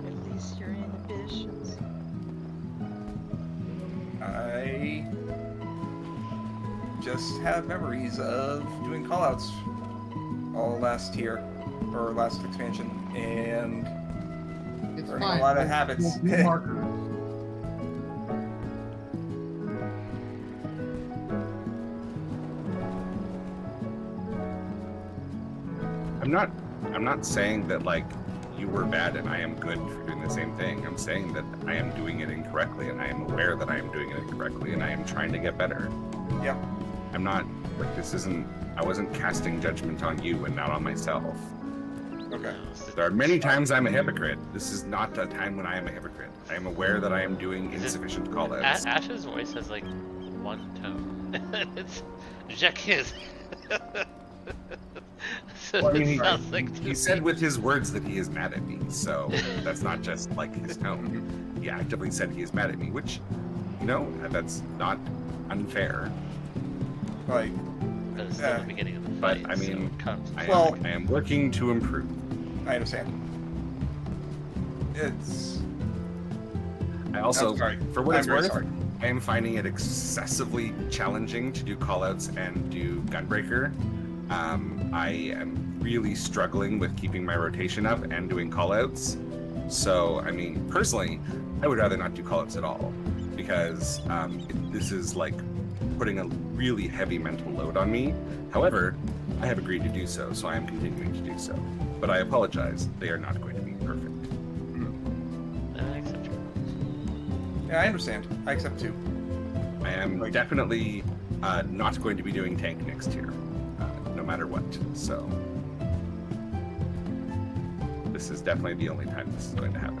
Release your inhibitions. I just have memories of doing callouts all last year, or last expansion, and It's learning fine. a lot of habits. We'll do markers. I'm not saying that like you were bad and I am good for doing the same thing. I'm saying that I am doing it incorrectly and I am aware that I am doing it incorrectly and I am trying to get better. Yep. I'm not like I wasn't casting judgment on you and not on myself. Okay. There are many times I'm a hypocrite. This is not a time when I am a hypocrite. I am aware that I am doing insufficient callouts. Ash's voice has like one tone. It's Jacques. So Well, I mean, it sounds like he said with his words that he is mad at me, so that's not just like his tone. He actively said he is mad at me, which, that's not unfair. Like, But it's still the beginning of the But fight. I mean, so it counts. I am working to improve. I understand. I also, I'm sorry. for what I'm it's very worth, sorry. I am finding it excessively challenging to do callouts and do Gunbreaker. I am really struggling with keeping my rotation up and doing callouts. So, I mean, personally, I would rather not do callouts at all because this is like putting a really heavy mental load on me. However, I have agreed to do so, so I am continuing to do so. But I apologize, they are not going to be perfect. I accept your Yeah, I understand. I accept too. I am definitely not going to be doing tank next year, no matter what. So this is definitely the only time this is going to happen.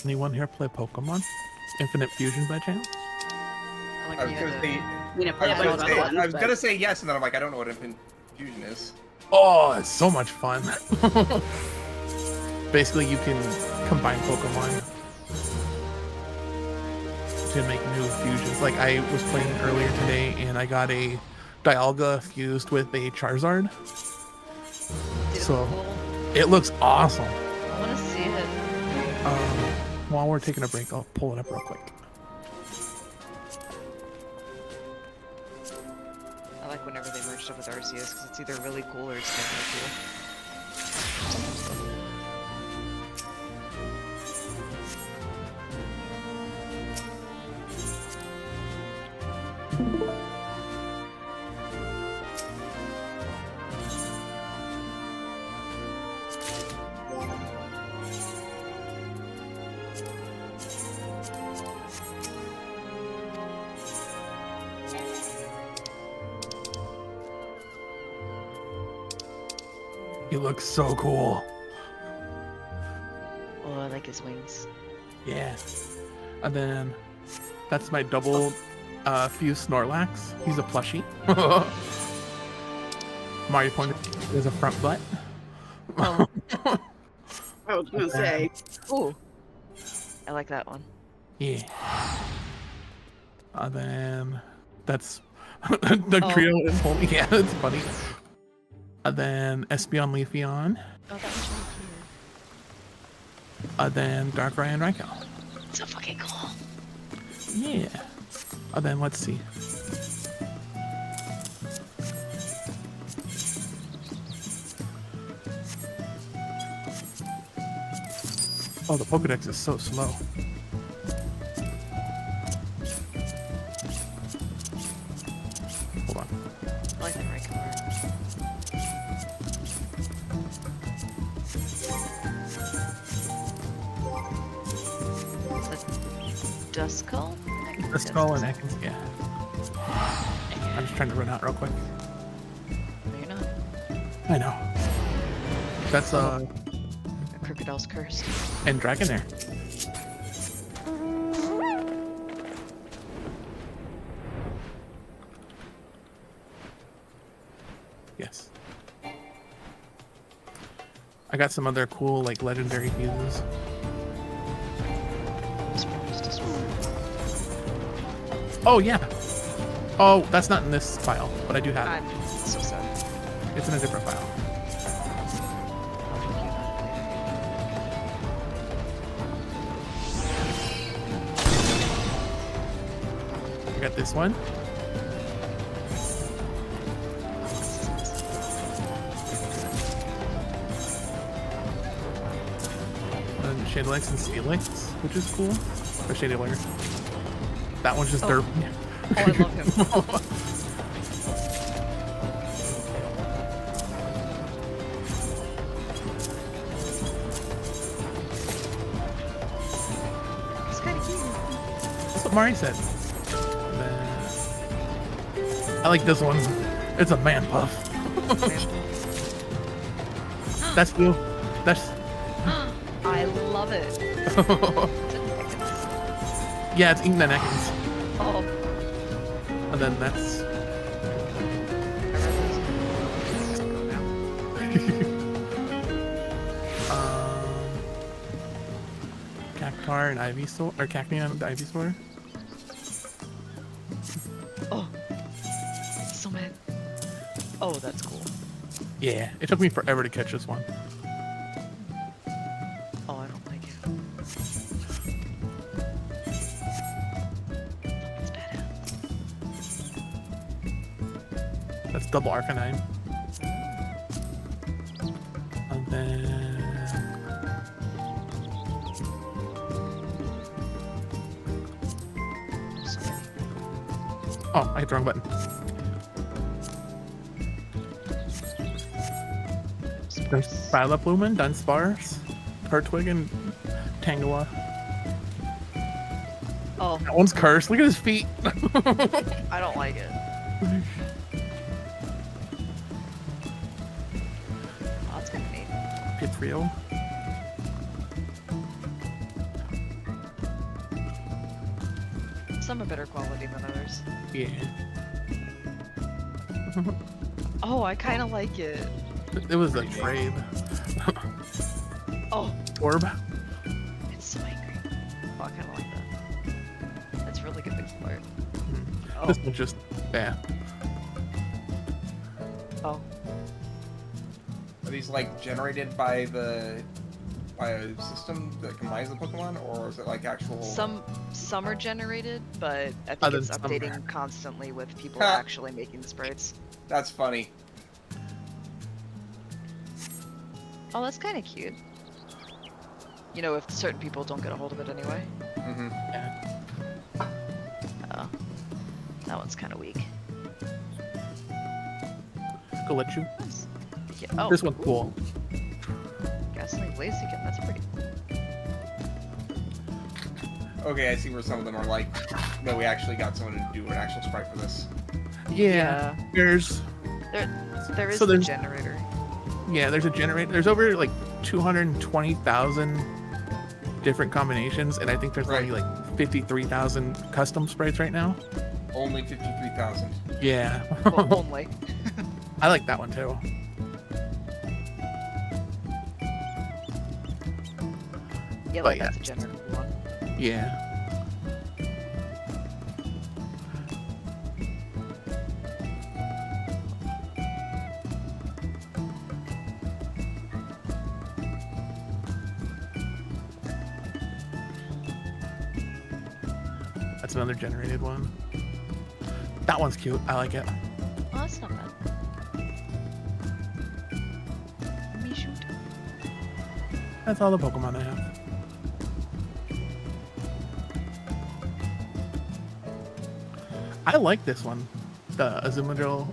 Does anyone here play Pokemon? Infinite Fusion by chance? I like I was the gonna other- say, I mean, I play a bunch of other ones, I was but- gonna say yes, and then I'm like, I don't know what Infinite Fusion is. Oh, it's so much fun. Basically, you can combine Pokemon to make new fusions. Like, I was playing earlier today, and I got a Dialga fused with a Charizard. Did it So, look cool? it looks awesome. I want to see it. While we're taking a break, I'll pull it up real quick. I like whenever they merged up with Arceus because it's either really cool or it's kind of cool. He looks so cool. Oh, I like his wings. Yeah. And then that's my double fused Snorlax. He's a plushie. Mario pointed there's a front butt. Oh. I was gonna say. Ooh. I like that one. Yeah. And then that's the trio is holding. Yeah, it's funny. And then Espeon Leafeon. Oh, that one's really cute. And then Darkrai and Raikou. So fucking cool. Yeah. And then let's see. Oh, the Pokedex is so slow. Hold on. I like the Raikou art. Duskull? The skull and Ekans, yeah. I'm just trying to run out real quick. No, you're not. I know. That's A crocodile's cursed. and Dragonair. Yes. I got some other cool like legendary fuses. Oh yeah. Oh, that's not in this file, but I do have it. I'm so sad. It's in a different file. I got this one. And Shadowlex and Steelix, which is cool. Or Shadowlex. That one's just Oh. derp. Oh, I love him. It's kind of cute. That's what Mari said. I like this one. It's a man puff. That's you. That's. I love it. Yeah, it's Ink Ekans. Oh. And then that's. Cactar and Ivysaur, or Cacnea and Ivysaur. Oh. So mad. Oh, that's cool. Yeah, it took me forever to catch this one. Oh, I don't like it. It's badass. That's double Arcanine. And then. Oh, I hit the wrong button. There's Vileplume, Dunsparce, Turtwig, and Tangela. Oh, That one's cursed. Look at his feet. I don't like it. Oh, that's kind of neat. It's real. some are better quality than others. Yeah. Oh, I kind of like it. It was a trade. Oh, Orb. it's so angry. Oh, I kind of like that. That's really good pixel art. Oh. This one's just bad. Oh. Are these like generated by a system that combines the Pokemon, or is it like actual? Some are generated, but I think Other it's than some updating are. constantly with people Ha. actually making the sprites. That's funny. Oh, that's kind of cute. You know, if certain people don't get a hold of it anyway. Mm-hmm. Yeah. Oh, that one's kind of weak. Go let you. Yeah, oh, This one's cool. Gasoline Blaziken, that's pretty cool. Okay, I see where some of them are like, no, we actually got someone to do an actual sprite for this. Yeah. There's There is So the there's- generator. Yeah, there's a generator. There's over like 220,000 different combinations, and I think there's only like 53,000 custom sprites right now. Only 53,000. Yeah. Well, only. I like that one too. Yeah, But like that's a generator one. Yeah. That's another generated one. That one's cute. I like it. Oh, that's not bad. Me shoot. That's all the Pokemon I have. I like this one. The Azumarill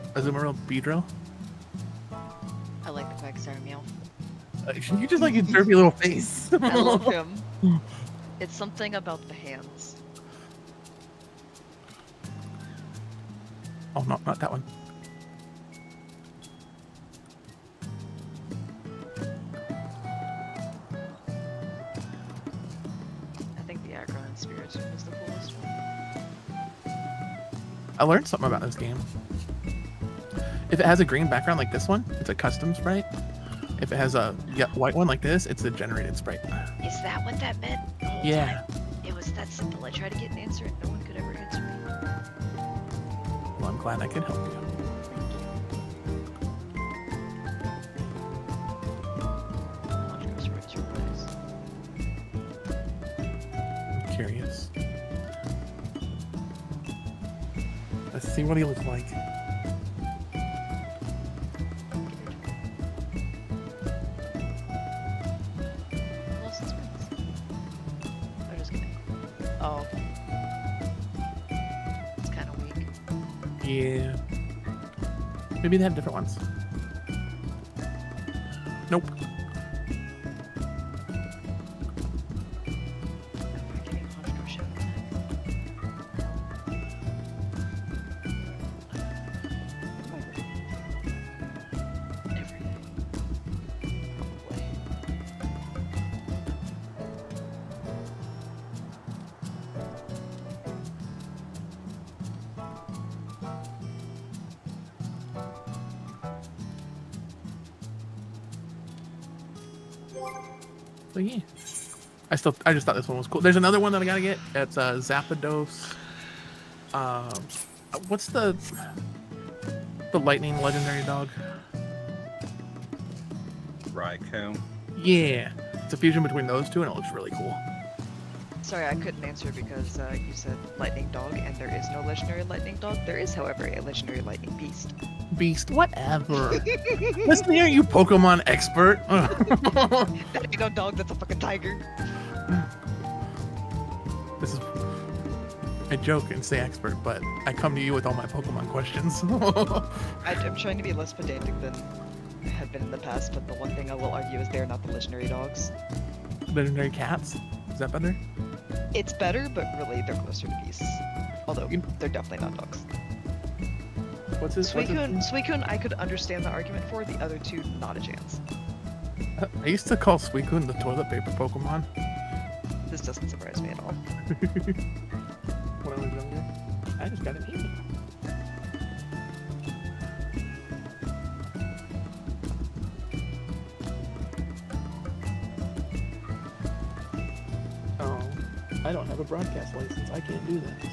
Beedrill. I like the Quagsire meow. You just like your derpy little face. I love him. It's something about the hands. Oh, no, not that one. I think the Aggron and Spiritomb is the coolest one. I learned something about this game. If it has a green background like this one, it's a custom sprite. If it has a white one like this, it's a generated sprite. Is that what that meant? The whole Yeah. time? It was that simple. I tried to get an answer and no one could ever answer me. Well, I'm glad I could help you. Launch goes right to I'm curious. Let's see what he looks like. Oh. It's kind of weak. Yeah. Maybe they have different ones. Nope. I'm getting Honchkrow Shadow Attack. Every day. Probably. So yeah. I just thought this one was cool. There's another one that I gotta get. It's Zapdos. What's the lightning legendary dog? Raikou. Yeah. It's a fusion between those two and it looks really cool. Sorry, I couldn't answer because you said lightning dog, and there is no legendary lightning dog. There is, however, a legendary lightning beast. Beast, whatever. Listen here, you Pokemon expert. That ain't no dog, that's a fucking tiger. This is I joke and say expert, but I come to you with all my Pokemon questions. I'm trying to be less pedantic than I have been in the past, but the one thing I will argue is they're not the legendary dogs. Legendary cats? Is that better? It's better, but really they're closer to beasts. Although, they're definitely not dogs. What's his Suicune, I could understand the argument for. The other two, not a chance. I used to call Suicune the toilet paper Pokemon. This doesn't surprise me at all. When I was younger. just got an email. Oh, I don't have a broadcast license. I can't do this.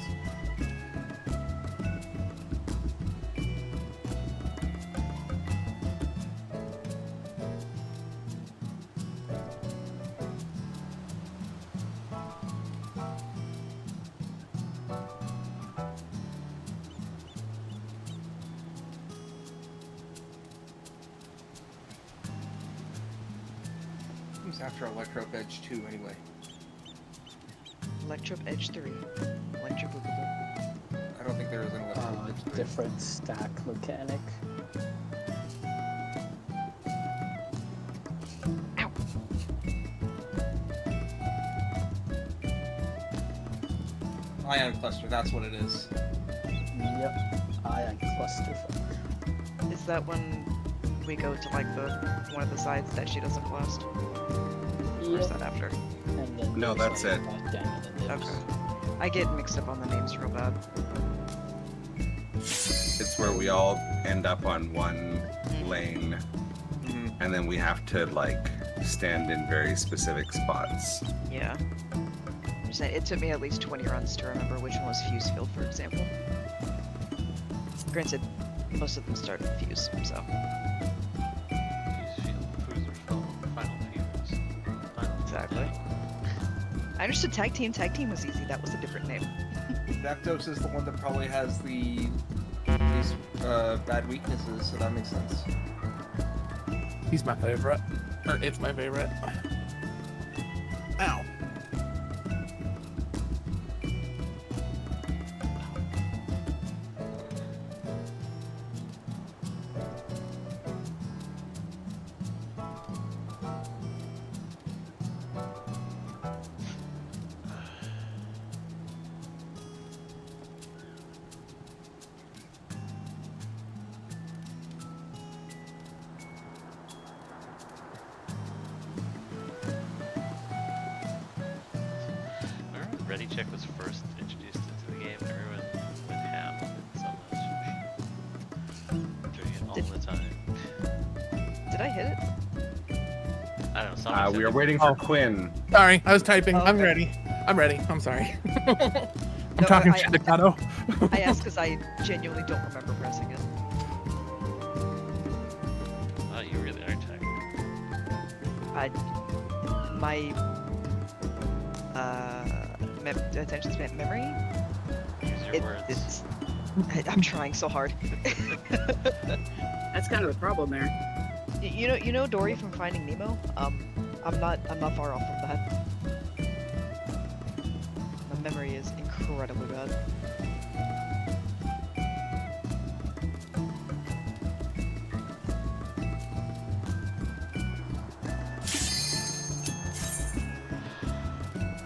Who's after Electro Edge 2 anyway? Electro Edge 3. Electro Boogaloo. I don't think there is an Electro Edge 3. Different stack mechanic. Ow! Ion Cluster, that's what it is. Yep. Ion clusterfuck. Is that when we go to like the one of the sides that she doesn't blast? Or is that after? And then No, there's, that's like, it. back down to the dips. Okay. I get mixed up on the names real bad. It's where we all end up on one lane, and then we have to like stand in very specific spots. Yeah. I'm saying it took me at least 20 runs to remember which one was Fuse Field, for example. Granted, most of them start with Fuse, so. Fuse field, cruiser phone, final fuse. Final Exactly. I understood tag team. Tag team was easy. That was a different name. Zapdos is the one that probably has the least bad weaknesses, so that makes sense. He's my favorite. Or it's my favorite. Ow. Remember when Ready Check was first introduced into the game? Everyone went ham with someone doing it all the time. Did I hit it? I don't know. Somebody We said are they- waiting for Quinn. Sorry, I was typing. Oh, I'm okay. ready. I'm ready. I'm sorry. I'm No, talking I- shit to Kato. I asked because I genuinely don't remember pressing it. Oh, you really are tech. My attention span memory. Use your words. I'm trying so hard. That's kind of the problem there. You know Dory from Finding Nemo? I'm not far off from that. My memory is incredibly bad.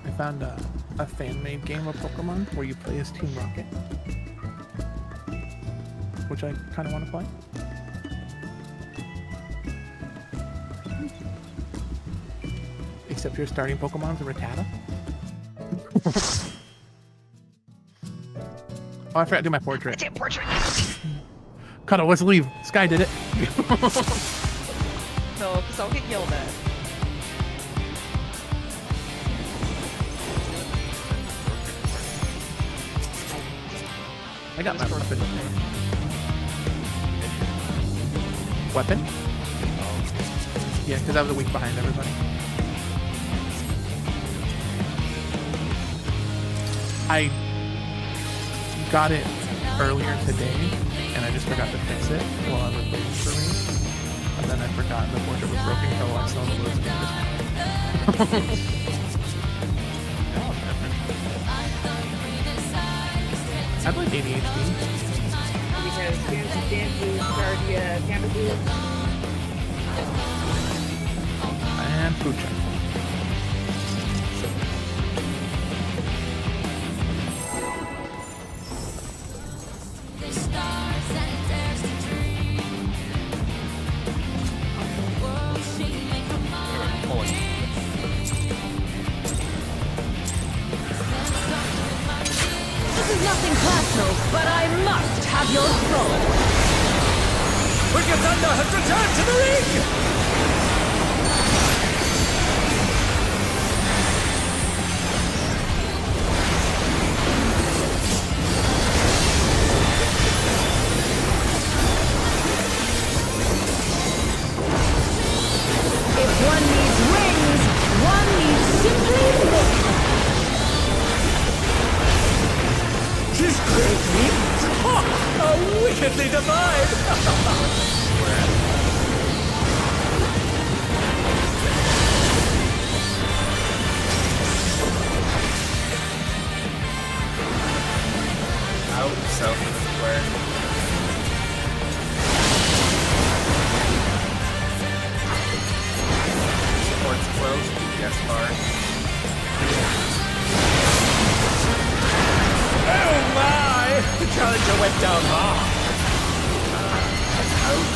I found a fan-made game of Pokemon where you play as Team Rocket, which I kind of want to play. Except your starting Pokemon's a Rattata. Oh, I forgot to do my portrait. Damn portrait! Kato, let's leave. Sky did it. No, because I'll get yelled at. I got my weapon. Weapon? Yeah, because I was a week behind everybody. I got it earlier today, and I just forgot to fix it while I was waiting for me. And then I forgot the portrait was broken until I saw the Rose game. I have like ADHD. Because Fancy Dancy, Guardia, Canopy. And food check. This is nothing personal, your soul. Wicked Thunder has returned to the ring! If one needs wings, one needs simply victory. His great wings! Ha! Are wickedly divine! Out south of the square. Supports close, yes bar. Oh my! The challenger went down hard. Out.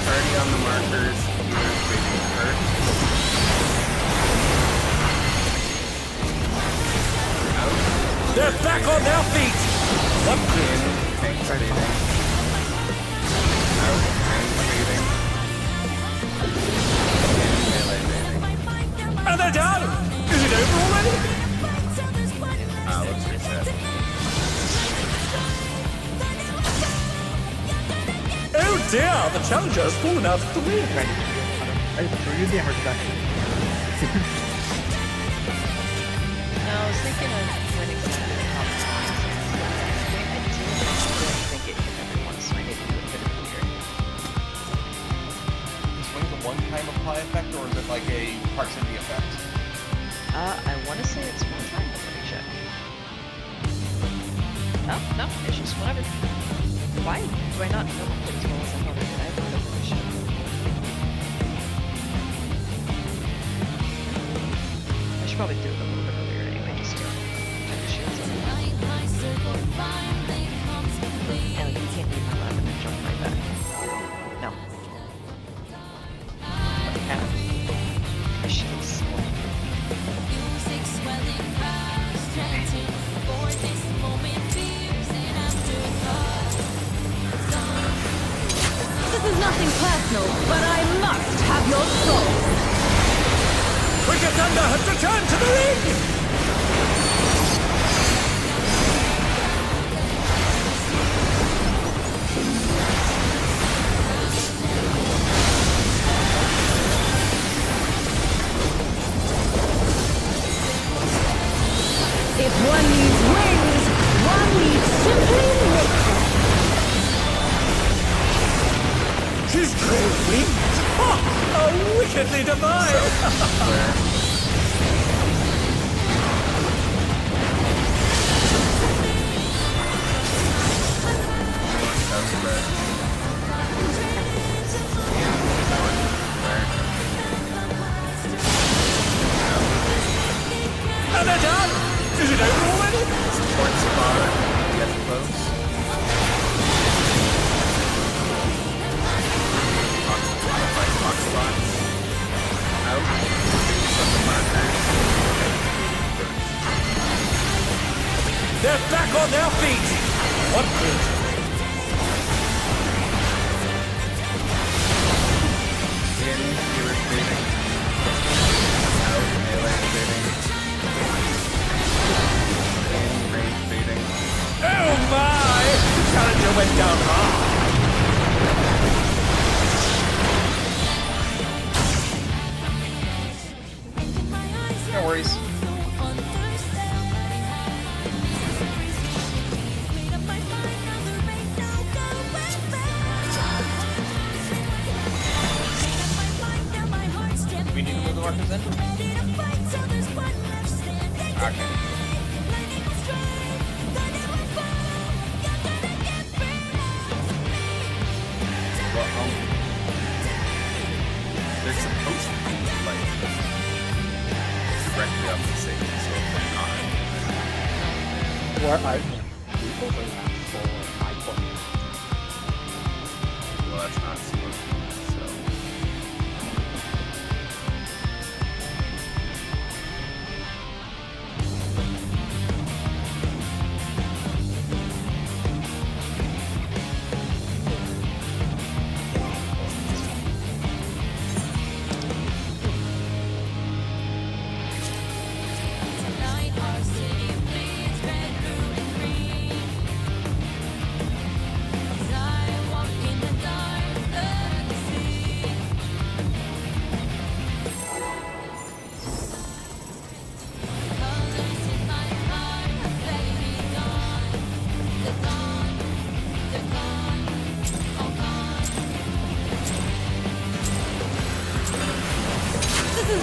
Party on the markers. Healers waiting first. Out. They're back on their feet! What In. Tanks waiting. Out. Tanks waiting. In. Melee waiting. And they're done! Is it over already? Let's reset. Oh dear! The challenger has fallen out of the ring! I threw you damage back. No, I was thinking of winning some of the top points. I didn't think it hit everyone, so I maybe do a bit of weird. Is wings a one-time apply effect, or is it like a proximity effect? I want to say it's one time, but let me check. No, it's just whatever. Why do I not know it as well as I thought I did? I have no definition. I should probably do it a little bit earlier anyway, just to check the shields up. And you can't leave my lab and then jump right back. No. But I can. My shield's small. This is nothing personal, but I must have your soul. Wicked Thunder has returned to the ring! If one needs wings, one needs simply victory. His great wings! Ha! Are wickedly divine! And they're done! Is it over already? Supports bar. Yes close. Modified box spots. Out. From the markers. They're back on their feet! What good? In. Healers waiting. Out. Melee waiting. In. Range waiting. Oh my! The challenger went down hard! No worries. Do we need to move the markers in? Okay. Well, they're supposed to be like directly up the same, so if they're not, Where are people are not for my point. well, that's not supposed to be, so.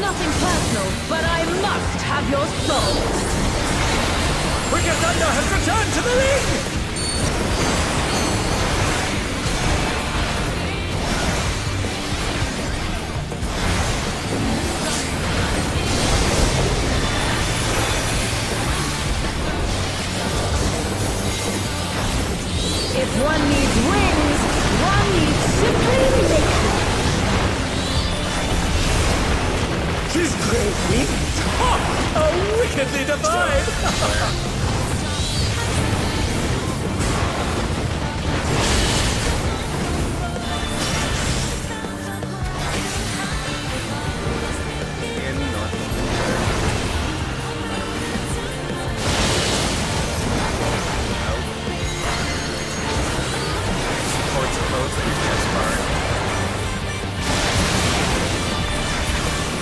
nothing personal, but I must have your soul. Wicked Thunder has returned to the ring! If one needs wings, one needs simply liquid. His great wings! Ha! Are wickedly divine! In North. Out. Ports closing. Yes, far.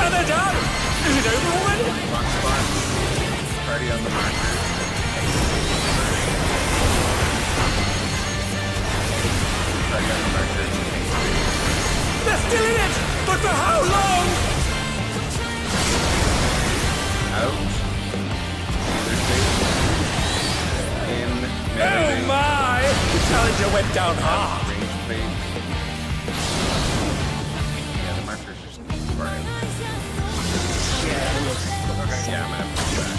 And they're done! Is it over already? Box spots. Party on the markers. Party on the markers. They're still in it! But for how long? Out. Either state. In. Oh Melee. my! The challenger went down hard! Range fade. Yeah, the markers just right. Yeah, I'm gonna pull back.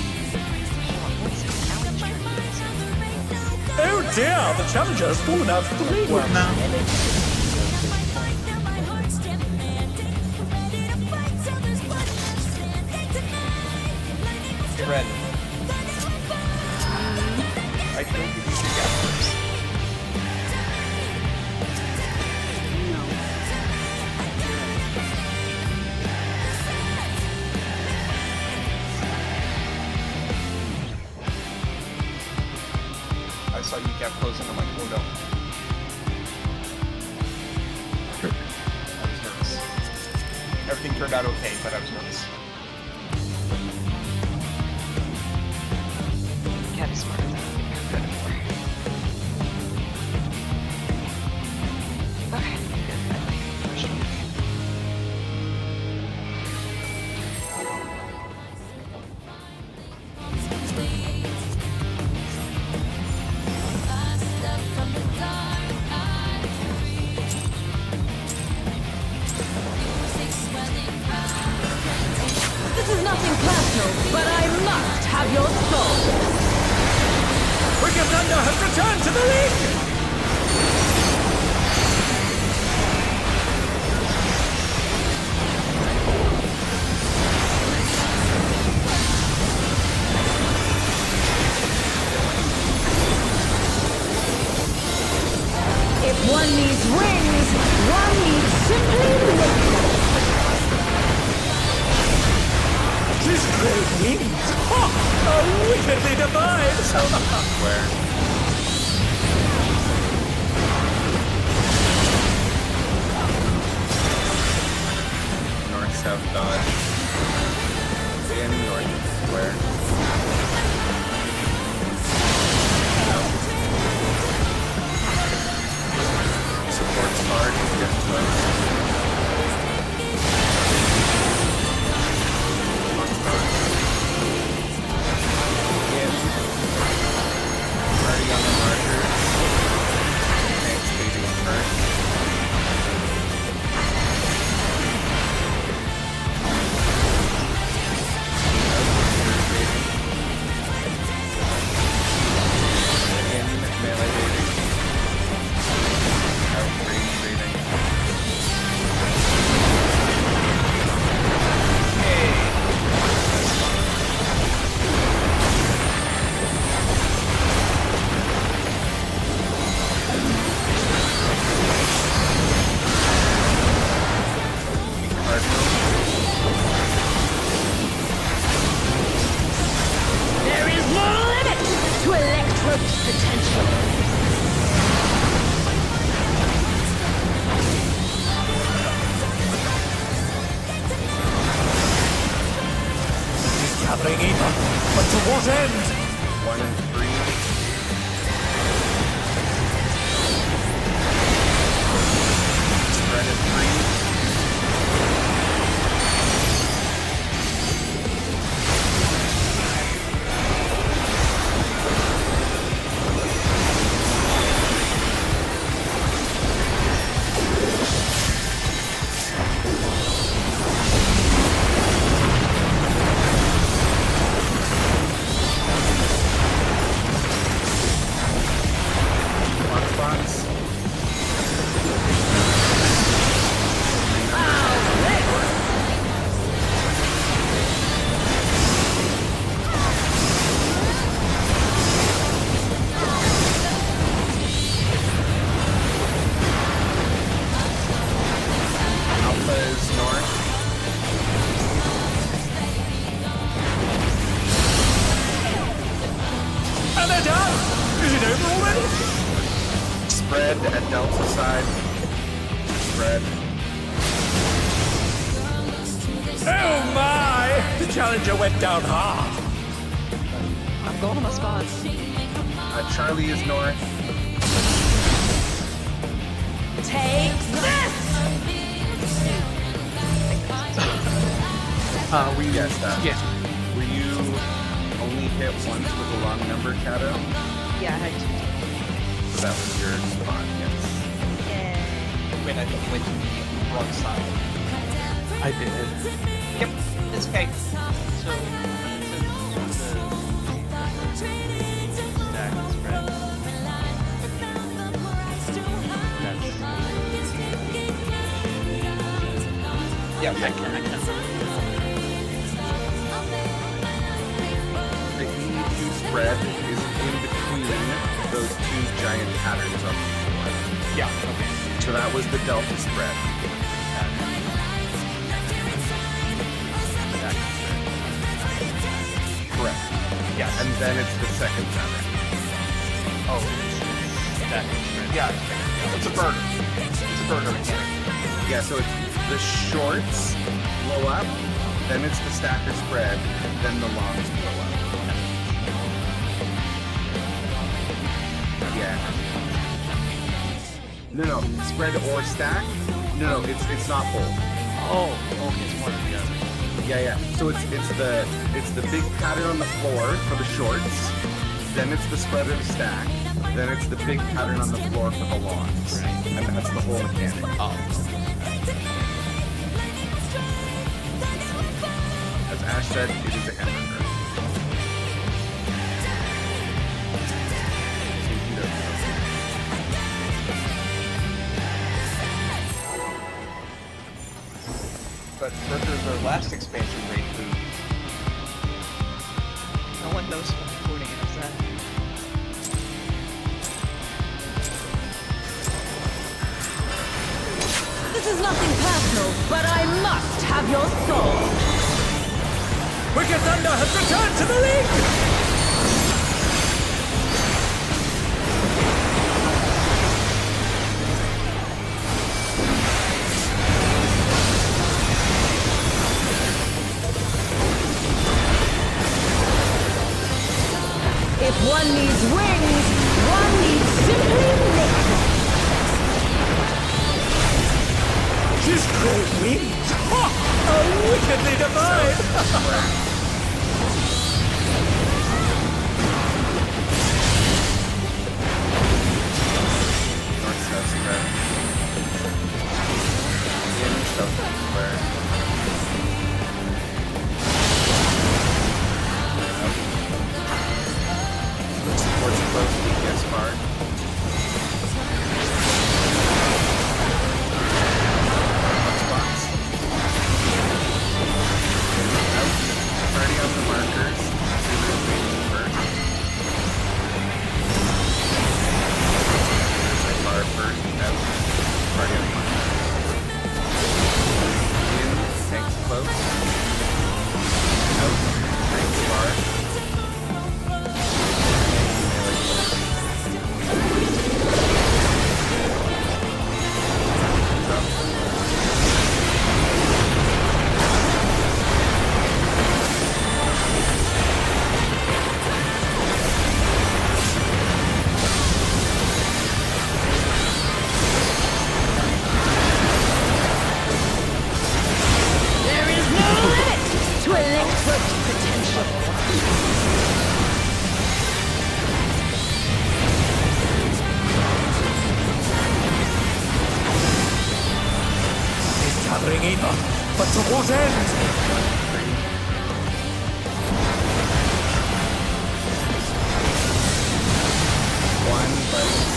Oh dear! The challenger has fallen out of the ring! No. Hey, Ren. I think you should get first. I saw you kept closing. I'm like, oh no. I was nervous. Everything turned out okay, but I was nervous. Cat is smarter than I give her credit for. Okay, good. I like it. For sure. This is nothing personal, but I must have your soul. Wicked Thunder has returned to the ring! If one needs wings, one needs simply liquid. His great wings! Ha! Are wickedly divine! Where? North, south, dodge. In north square. Out. Supports hard, get close. Box dodge. In. Party on the markers. Tanks leading first. In melee baiting. Out range baiting. delta side. Spread. Oh my! The challenger went down hard. I'm going to my spot. Charlie is north. Take this! Yes, Yeah. Were you only hit once with a long number, Kato? Yeah, I had to. So that was your spot, yes. Wait, I think you went to the wrong side. I did. Yep, it's okay. So, stack and spread. Yeah, I can't. The E2 spread is in between those two giant patterns on the floor. Yeah, okay. So that was the delta spread. Correct. Yes. And then it's the second pattern. Oh, Stack and spread. yeah, it's a burger. It's a burger mechanic. Yeah, so it's the shorts blow up, then it's the stacker spread, then the longs blow up. Yeah. No, spread or stack? No, it's not both. Oh, okay, it's one or the other. Yeah. So it's the big pattern on the floor for the shorts, then it's the spread or the stack, then it's the big pattern on the floor for the longs. Right. And that's the whole mechanic. Oh. As Ash said, it is a hamburger. But burgers are last expansion rate food. No one knows what recording it is at. This is nothing personal, but I must have your soul. Wicked Thunder has returned to the ring! If one needs wings, one needs simply nature. She's great wings! Ha! Oh, wickedly divine! North-south spread. In south square. Supports close DPS bar. Hotspots. Out. Party on the markers. Zero waiting first. Bar first. Out. Party on the markers. In. Tanks close. Out. Tanks bar. There is no limit to electric potential. It's gathering in, but to what end? One bite.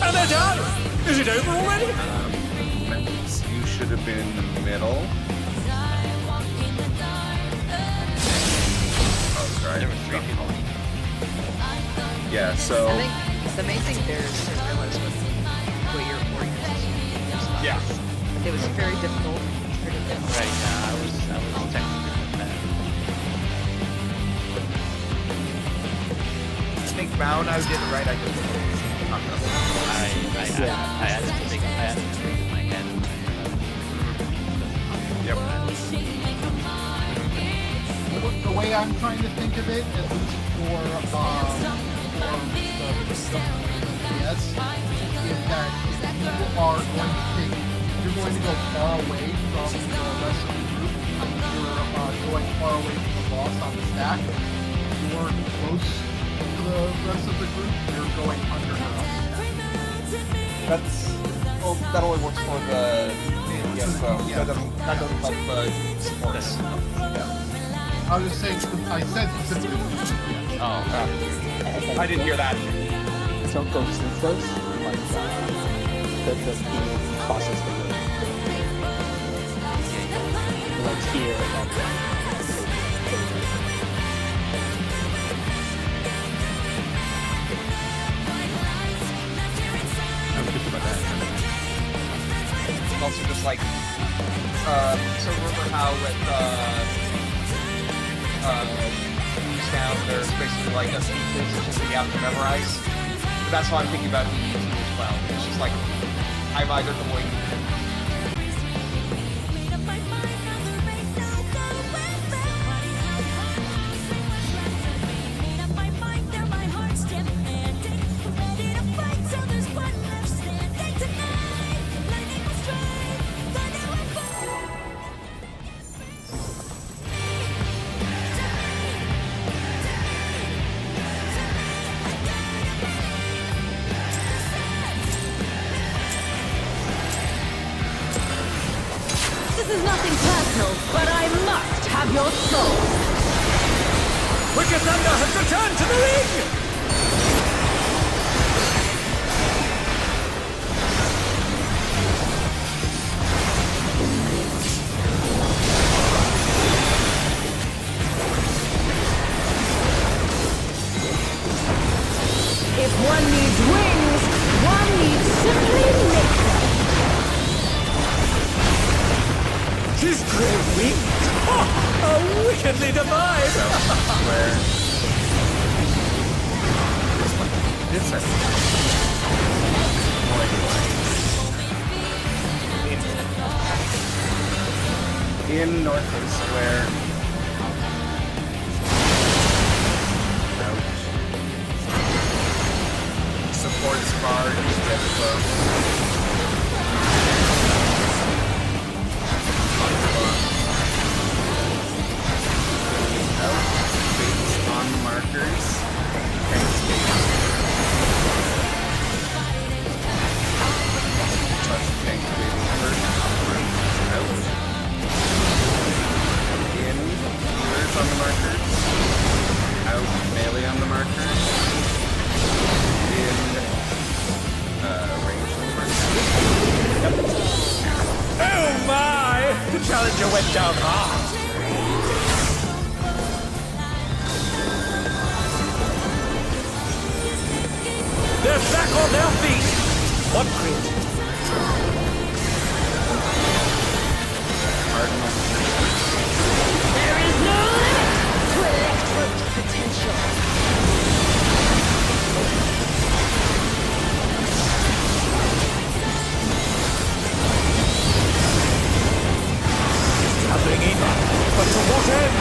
And they're done! Is it over already? You should have been in the middle. Oh, sorry. There were 3 people. Yeah, so... I think the main thing there is to realize what your warriors. Yeah. It was very difficult. Pretty difficult. Right, I was technically with that. I think Mao did it right. I just I had to think in my head. Yep. The way I'm trying to think of it, at least for the yes, is that if you are going to take, you're going to go far away from the rest of the group, and you're going far away from the boss on the stack. If you're close to the rest of the group, you're going under her on the stack. That only works for the DPS though. Yeah. That doesn't help the supports. I was just saying, I said specifically. Oh, I didn't hear that. Don't go too close. Like, the process to like here and then. Also just like, so remember how with, Town, there's basically like a speed quiz that you have to memorize. But that's what I'm thinking about DET as well. It's just like, I'm either going... This is nothing personal, but I must have your soul. Wicked Thunder has returned to the ring! If one needs wings, one needs simply make them. His grey wings! Oh, how wickedly divine! Where... This I in Northern Square. Ouch. Supports bar, just dead close. On markers. Thanks, tank waiting first. Out. In. Healers on the markers. Out. Melee on the markers. In. Range on the markers. Oh my! The challenger went down hard! They're back on their feet! What crit? There is no limit to electrode potential. Traveling in, but to what end?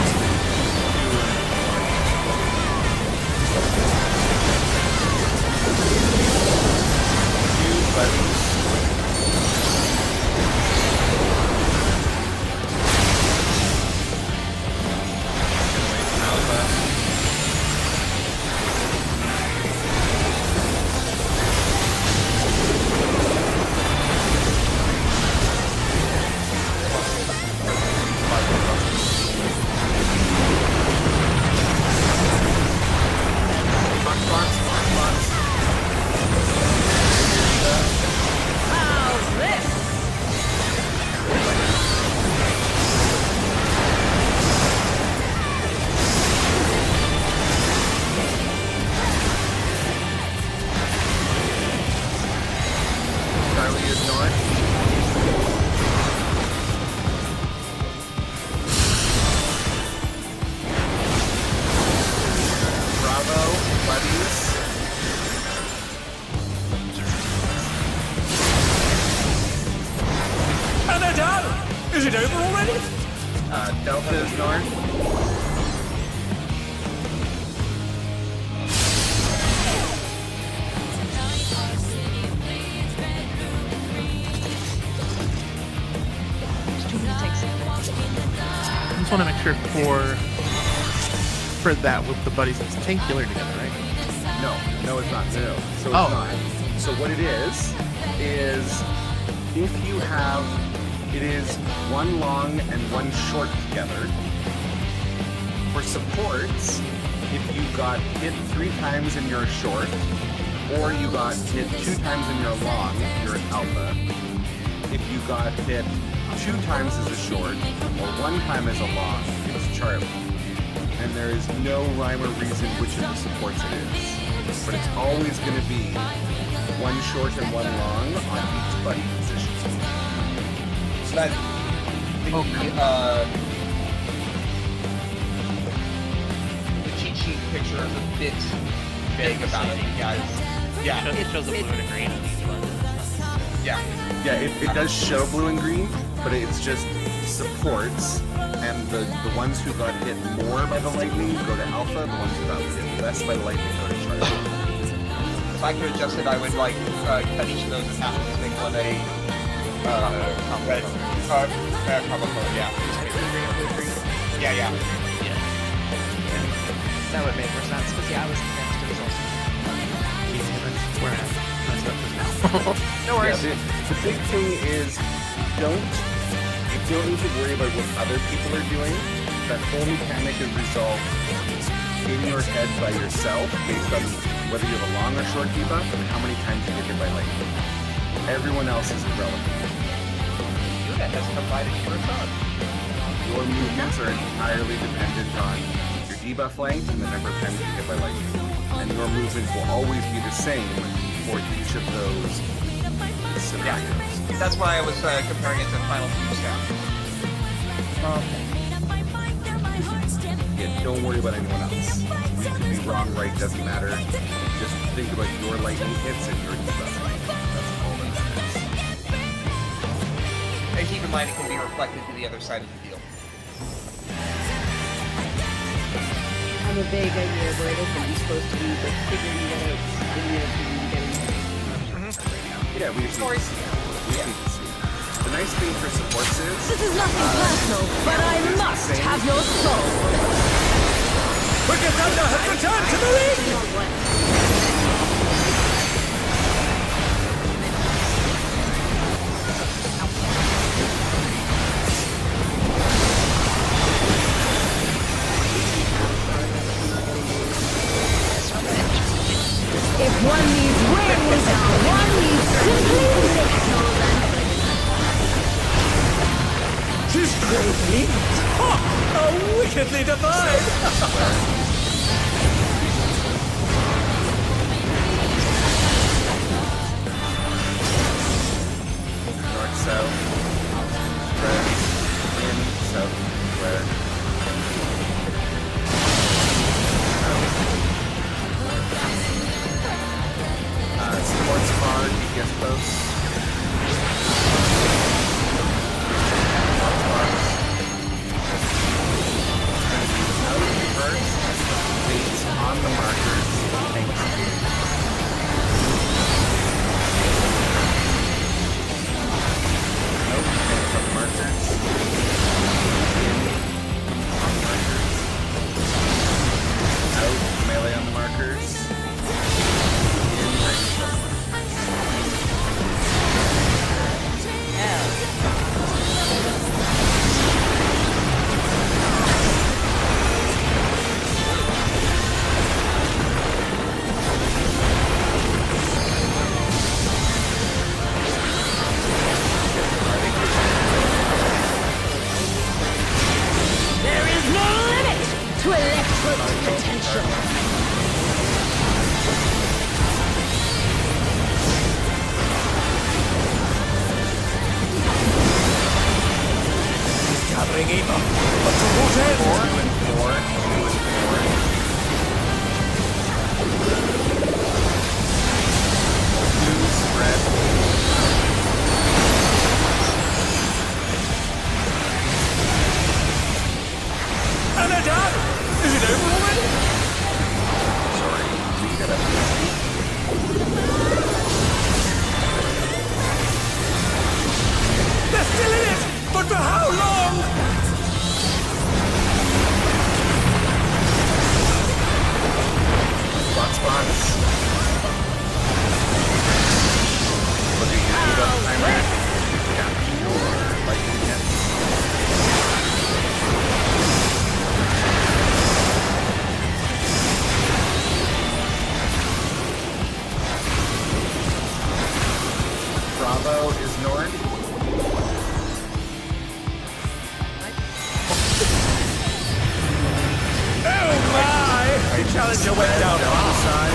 north. Bravo, buddies. And they're done! Is it over already? Delta is north. I just want to make sure for that with the buddies, it's tank healer together, right? No, it's not. No. So it's Oh. not. So what it is if you have, it is one long and one short together. For supports, if you got hit 3 times in your short, or you got hit 2 times in your long, you're an alpha. If you got hit 2 times as a short, or 1 time as a long, it's Charlie. And there is no rhyme or reason which of the supports it is. But it's always going to be 1 short and 1 long on each buddy position. So that the cheat sheet picture is a bit vague about it, guys. Yeah, It shows the blue and a green on each one. yeah. Yeah, it does show blue and green, but it's just supports, and the ones who got hit more by the lightning go to alpha, the ones who got hit less by the lightning go to Charlie. If I could adjust it, I would like cut each of those in half and just make one a red combo color. Yeah. Yeah, yeah. That would make more sense, because yeah, I was against it as well. Easy, that's where I messed up just now. No worries. Yeah, the big thing is you don't need to worry about what other people are doing. That whole mechanic is resolved in your head by yourself based on whether you have a long or short debuff and how many times you get hit by lightning. Everyone else is irrelevant. Unit has provided for its own. Your movements are entirely dependent on your debuff length and the number of times you get hit by lightning. And your movement will always be the same for each of those scenarios. That's why I was comparing it to Final Two Staff. Yeah, don't worry about anyone else. You could be wrong, right, doesn't matter. Just think about your lightning hits and your debuff. That's all that matters. And keep in mind it can be reflected to the other side of the deal. I have a vague idea where it is that you're supposed to be, but figuring that out in your opinion, getting Yeah, we just need to see. The nice thing for supports is This is nothing personal, but I must have your soul. Wicked Thunder has returned to the ring! If one needs wings, one needs simply lift. She's crazy! Ha! How wickedly divine! north, south, red, in, south, red. Supports hard, he gets close. Out. Hello, is Nord? Oh my! The challenger went down hard.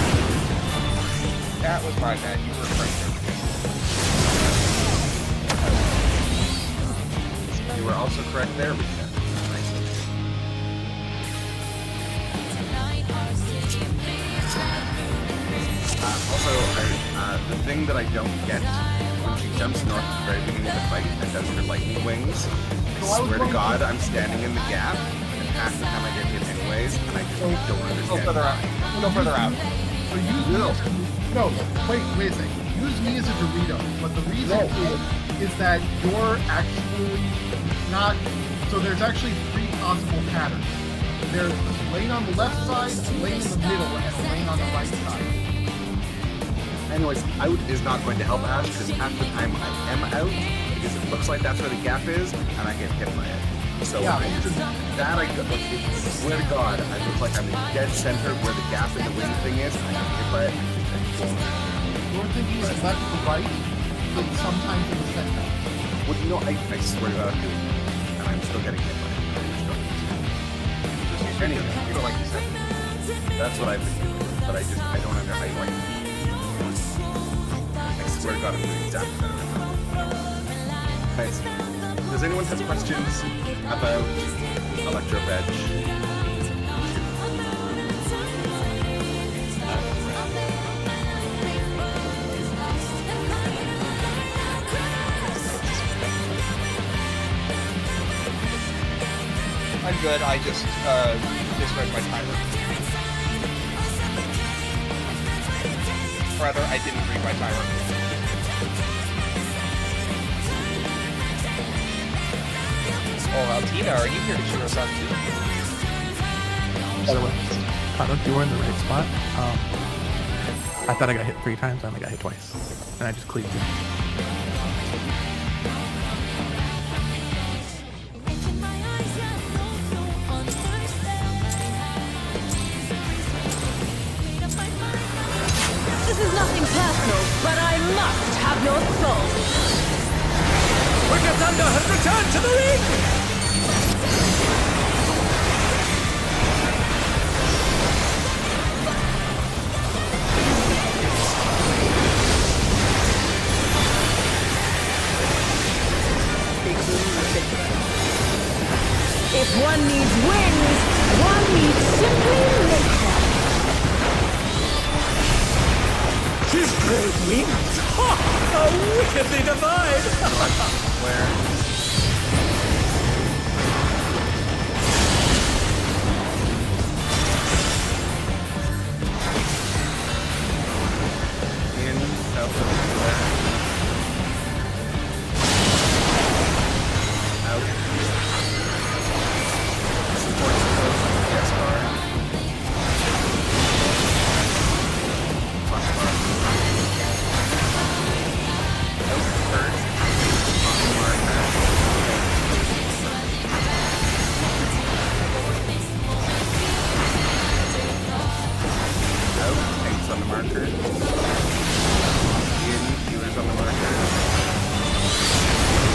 That was my bad. You were crazy. You were also correct there, Rita. Nice. Also, the thing that I don't get when she jumps north at the very beginning of the fight and does her lightning wings, I swear to God, I'm standing in the gap, and half the time I get hit anyways, and I just don't Go understand. further out. Go further out. So use me as no, wait a second. Use me as a Dorito, but the reason is that you're actually not. So there's actually 3 possible patterns. There's a lane on the left side, a lane in the middle, and a lane on the right side. Anyways, out is not going to help Ash because half the time I am out because it looks like that's where the gap is, and I get hit by it. So Yeah. I swear to God, I look like I'm in dead center where the gap in the wing thing is, and I get hit by it. You're thinking it's left to right, but sometimes in the center. Well, you know, I swear to God, I'm doing it, and I'm still getting hit by it. Anyway, You know, like you said. that's what I've been doing, but I don't understand. I swear to God, I'm doing exactly that. Nice. Does anyone have questions about Electro Veg? I'm good. I just misread my timer. Rather, I didn't read my timer. Oh, Altina, are you here to shoot us out too? By the way, Kato, you were in the right spot. I thought I got hit 3 times, I only got hit twice. And I just cleaved you. This is nothing personal, but I must have your soul. Wicked Thunder has returned to the ring! If one needs wings, one needs simply nature. His great wings! Ha! How wickedly divine! Where? In south of where? Out. Support supposed yes bar. Plus bar. Out first. On the marker. Out. Tanks on the marker. In. Healers on the marker.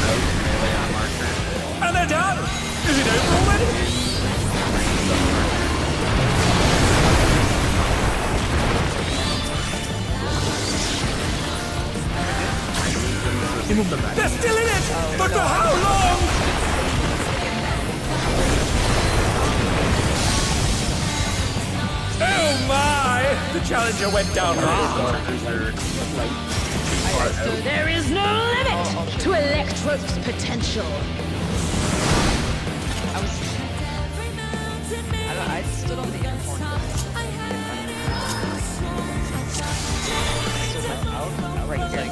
Out. Melee on marker. And they're done! Is it over already? He moved them back. They're still in it! But for how long? Oh my! The challenger went down hard. There is no limit to Electro's potential. I stood on the airport. Right here.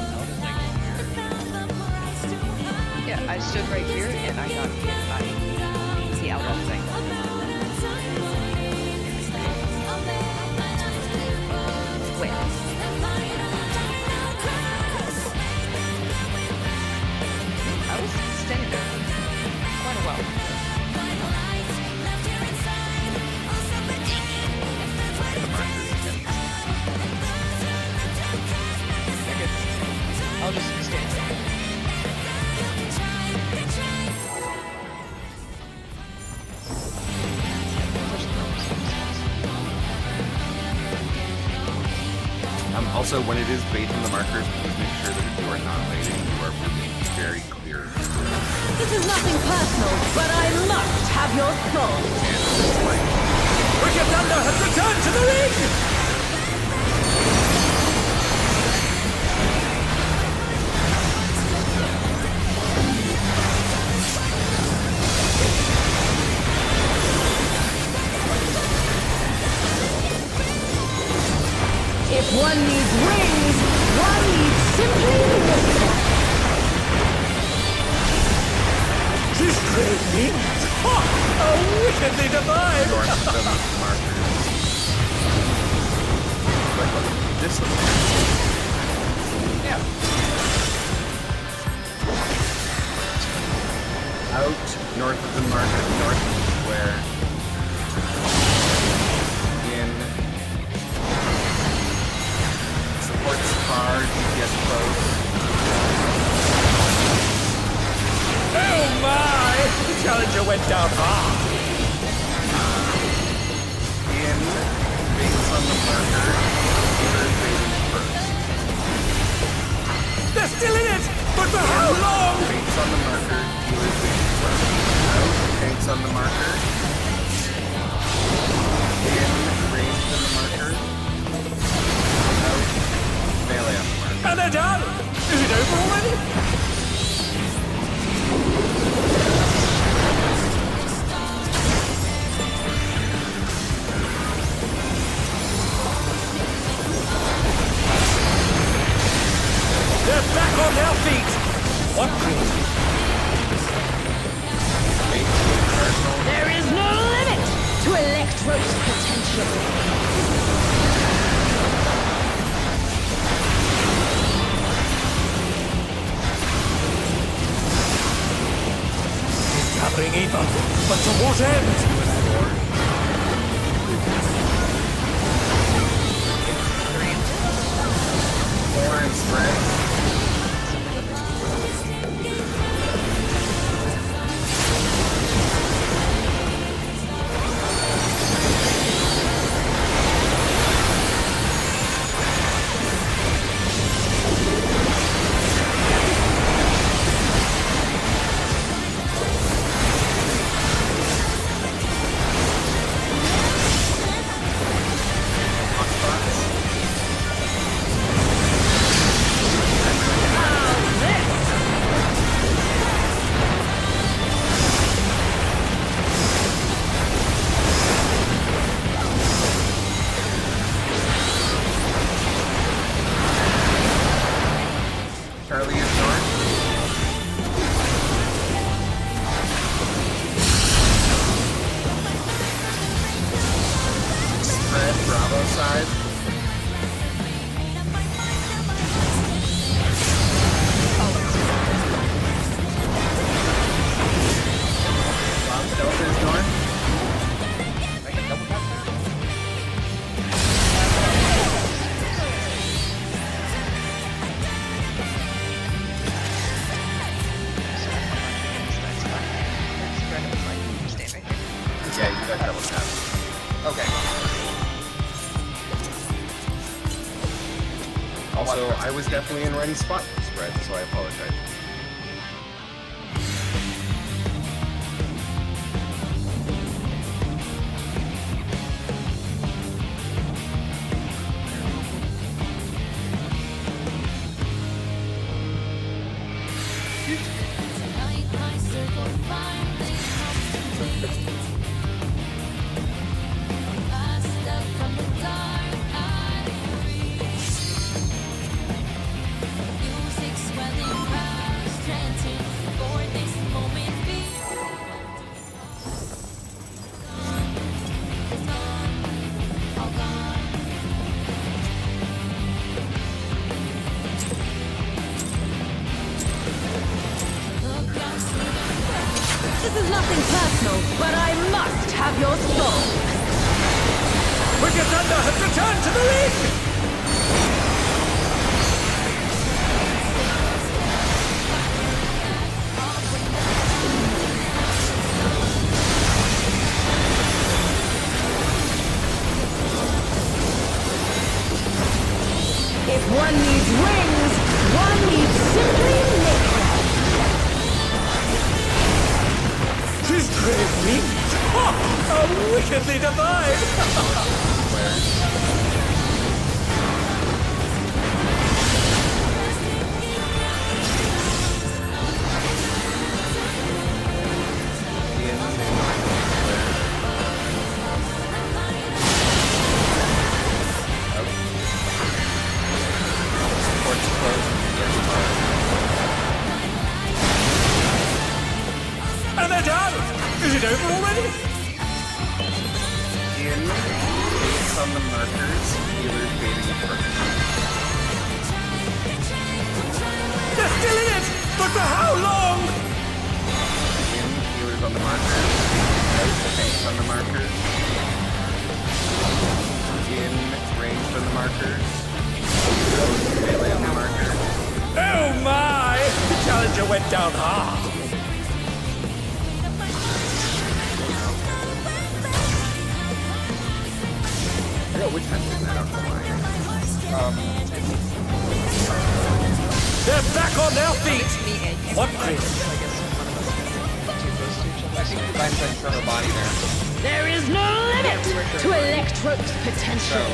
Yeah, I stood right here and I got hit by the outlaw thing. Wait. I was standing there for quite a while. I'll just stand there. Also, when it is bait in the markers, please make sure that if you are not baiting, you are being very clear. This is nothing personal, but I must have your soul. Wicked Thunder has returned to the ring! If one needs wings, one needs simply wisdom. This great means, wickedly divine! North of the markers. This one. Yeah. Out north of the marker, north of the square. In. Supports hard, get close. Oh my! The challenger went down hard! In, based on the marker, you're baiting first. They're still in it! But for how long? Based on the marker, you're baiting first. Out, tanks on the marker. In, ranged on the marker. Out, melee on the marker. And they're done! Is it over already? They're back on their feet! What cruelty? There is no limit to Electro's potential. Gathering ether, but to what end? Orange spread. Charlie is north. Spread, Bravo side. Bob Delta is north. I can double tap there? Yeah, you got double tap. Okay. Also, I was definitely in Ren's spot for spread, so I apologize. This is nothing personal, but I must have your soul. Wicked Thunder has returned to the ring! If wickedly divide! And they're done! Is it over already? Based on the markers, healer's fading first. They're still in it! But for how long? Healers on the markers. Tanks on the markers. Ranged on the markers. Melee on the markers. Oh my! The challenger went down hard! I got which message, I don't know why. They're back on their feet! What great? I think the line playing from her body there. There is no limit to Electro's potential.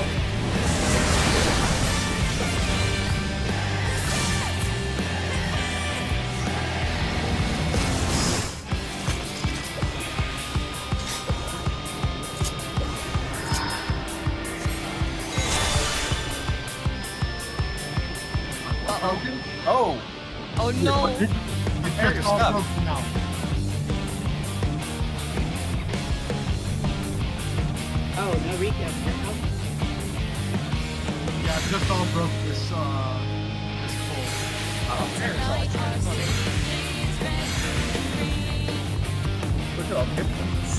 Broken? Oh! Oh no! It's all broken now. Oh, no recap. Yeah, it just all broke this pole. Look at all the difference.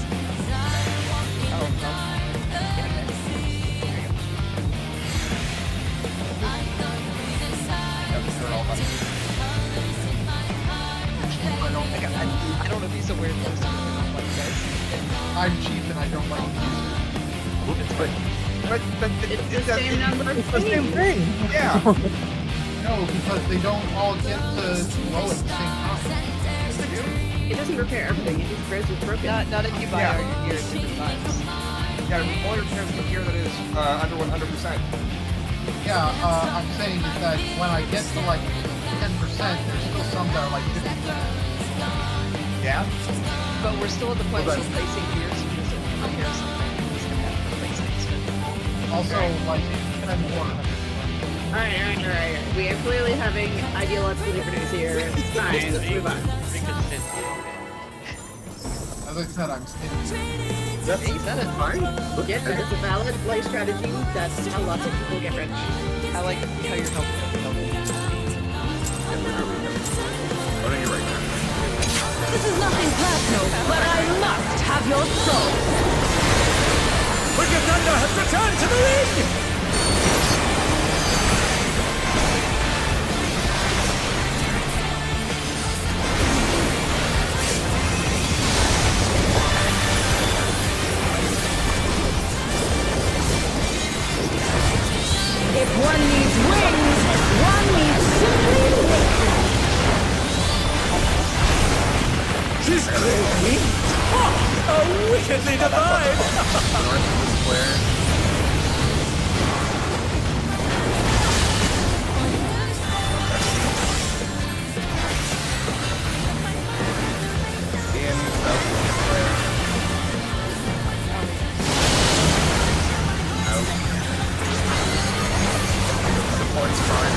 I don't know if he's aware of those guys. I'm cheap and I don't like to use it. But It's the same number of same thing. Yeah. No, because they don't all get to glow at the same time. It doesn't repair everything, it just repairs what's broken. Not if you buy Yeah. our gear at different times. Yeah, only repairs the gear that is under 100%. Yeah, I'm saying is that when I get to like 10%, there's still some that are like 50%. Yeah? But we're still at the point of replacing gear, so he doesn't repair something. He's gonna have to replace it instead. Also, like 10 more. Alright. We are clearly having ideological differences here. It's fine, let's move on. As I said, I'm stingy. That's fine. Look Yes, at it's a valid play strategy. That's how lots of people get rich. I like how you're helping everybody. Yeah, literally. Oh, no, you're right. This is nothing personal, but I must have your soul. Wicked Thunder has returned to the ring! If one needs wings, one needs simply liquid. She's cleared me! Oh, wickedly divine! North of the square. In south of the square. Out. Support's fine.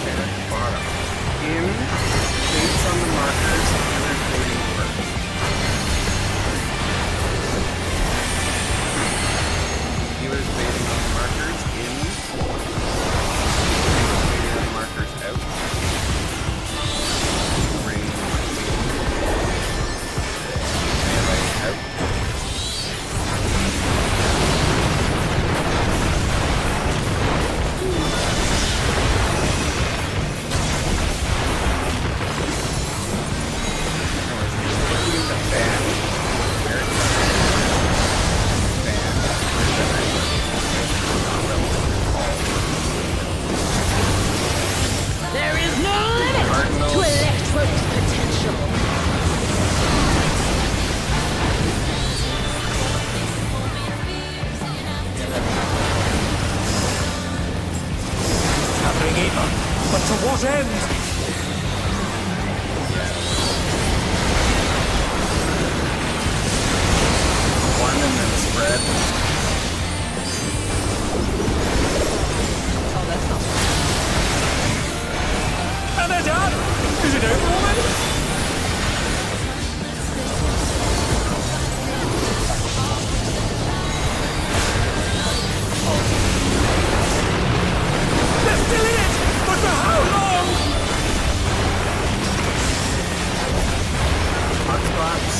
And bottom. In But to what end? One and then spread. Oh, that's not And they're done! Is it over already? They're still in it! But for how long? Hotspots.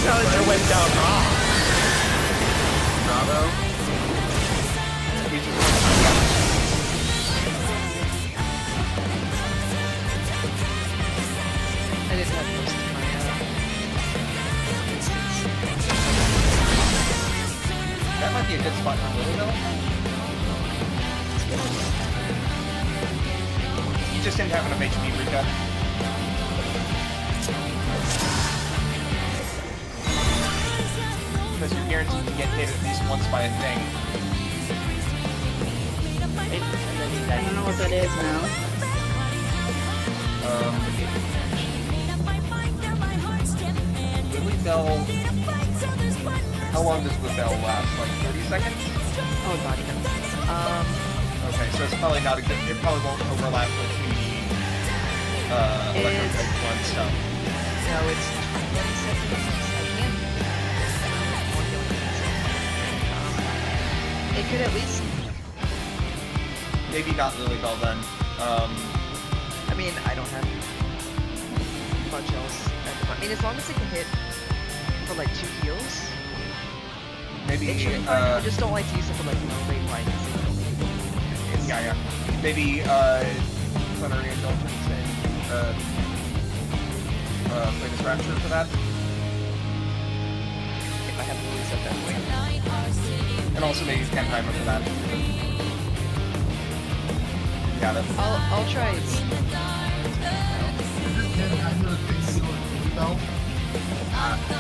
Challenger went down wrong. Bravo. I didn't have most of my instance. That might be a good spot for Louisville. You just didn't have enough HP, Rika. Because you're guaranteed to get hit at least once by a thing. I don't know what that is now. Lily Bell. How long does the bell last? Like 30 seconds? Oh, body count. Okay, so it's probably not a good. It probably won't overlap with the electromagnetic one stuff. No, it's 20 seconds. It could at least. Maybe not Lily Bell then. I mean, I don't have much else. I mean, as long as it can hit for like 2 heals, Maybe. it should be fine. I just don't like to use it for like no rate lines. Yeah. Maybe Plenary Indulgence and Flatus Rapture for that. If I have to release at that point. And also maybe Pen Timer for that. Yeah, that's. I'll try.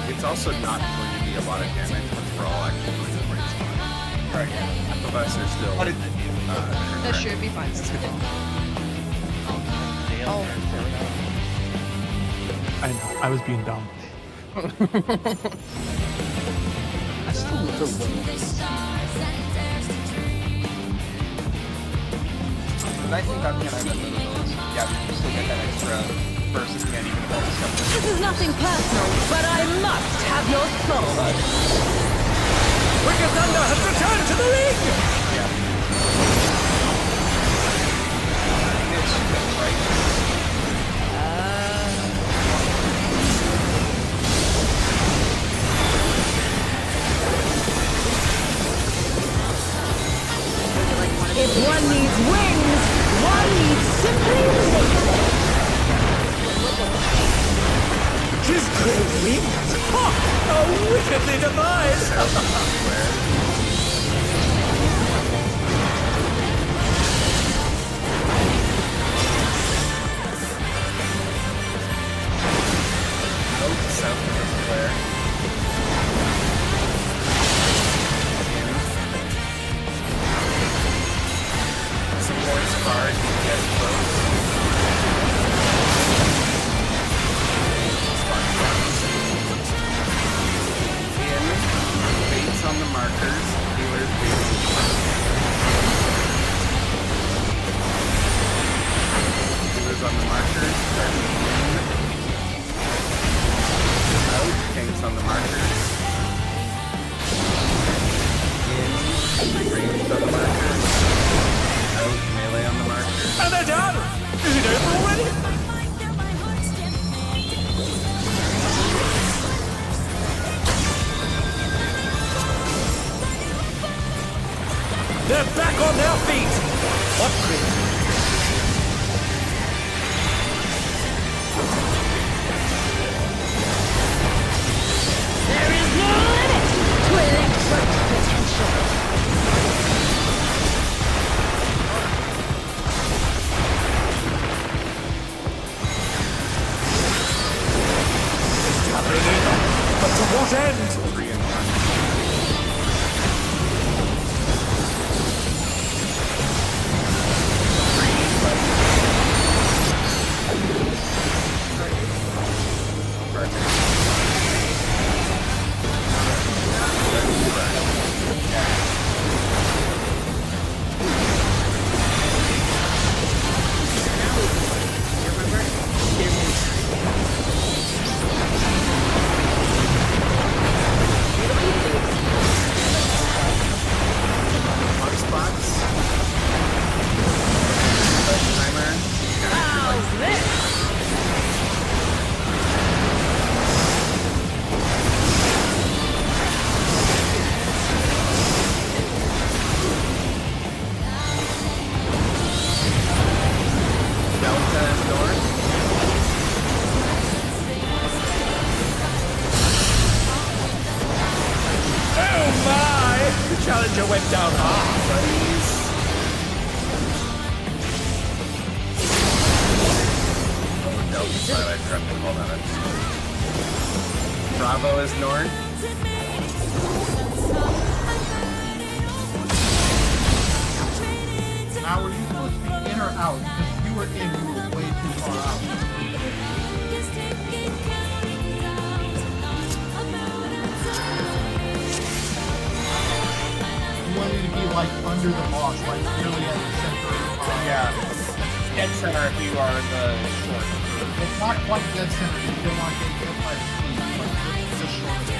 It's also not going to be a lot of damage, but we're all actually going to break spot. Right. Half of us are still. But That should be fine. Oh, fair enough. I know. I was being dumb. I still never win. The nice thing about the anti-those, yeah, you still get that extra burst at the end, even if all the stuff This is nothing personal, but I must have your soul. Wicked Thunder has returned to the ring! Yeah. It's good, right? If one needs wings, one needs simply living. His great wings! Ha! How wickedly devised! On the markers, healers on the markers, out, tanks on the markers, in, ranged on the markers, out, melee on the markers. And they're done! Is it over already? They're back on their feet! What creativity? Bravo is north. Now, were you supposed to be in or out? Because if you were in, you were way too far out. You wanted to be like under the boss, like nearly at the center. Yeah. Dead center if you are in the short. It's not quite dead center. You don't want to get hit by the speed, but just short of it.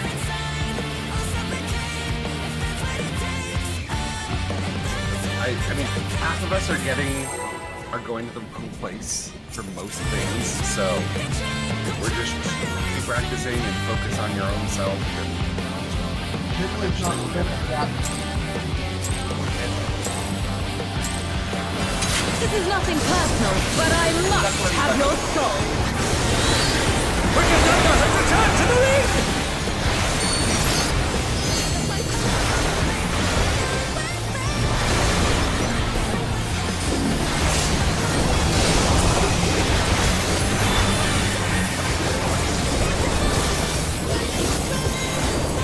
I mean, half of us are going to the wrong place for most things, so we're just keep practicing and focus on your own self. It's not good at that. This is nothing personal, but I must have your soul. Wicked Thunder has returned to the ring!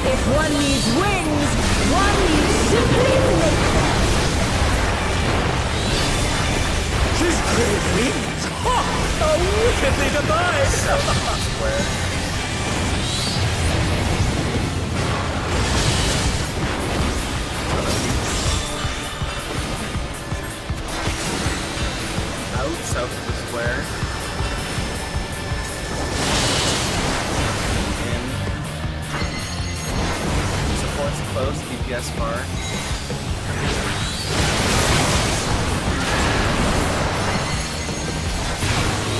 If one needs wings, one needs simply nature. She's great wings! Ha! How wickedly divine! Out south of the square. In. Supports close, DPS far.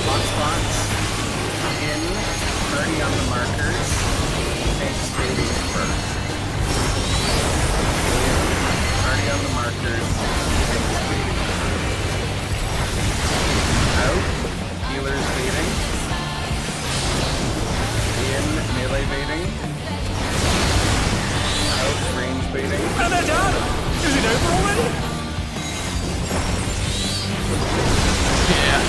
Hotspots. In. Party on the markers. Tanks fading first. Party on the markers. Tanks fading first. Out. Healers baiting. In. Melee baiting. Out. Range baiting. And they're done! Is it over already? Yeah.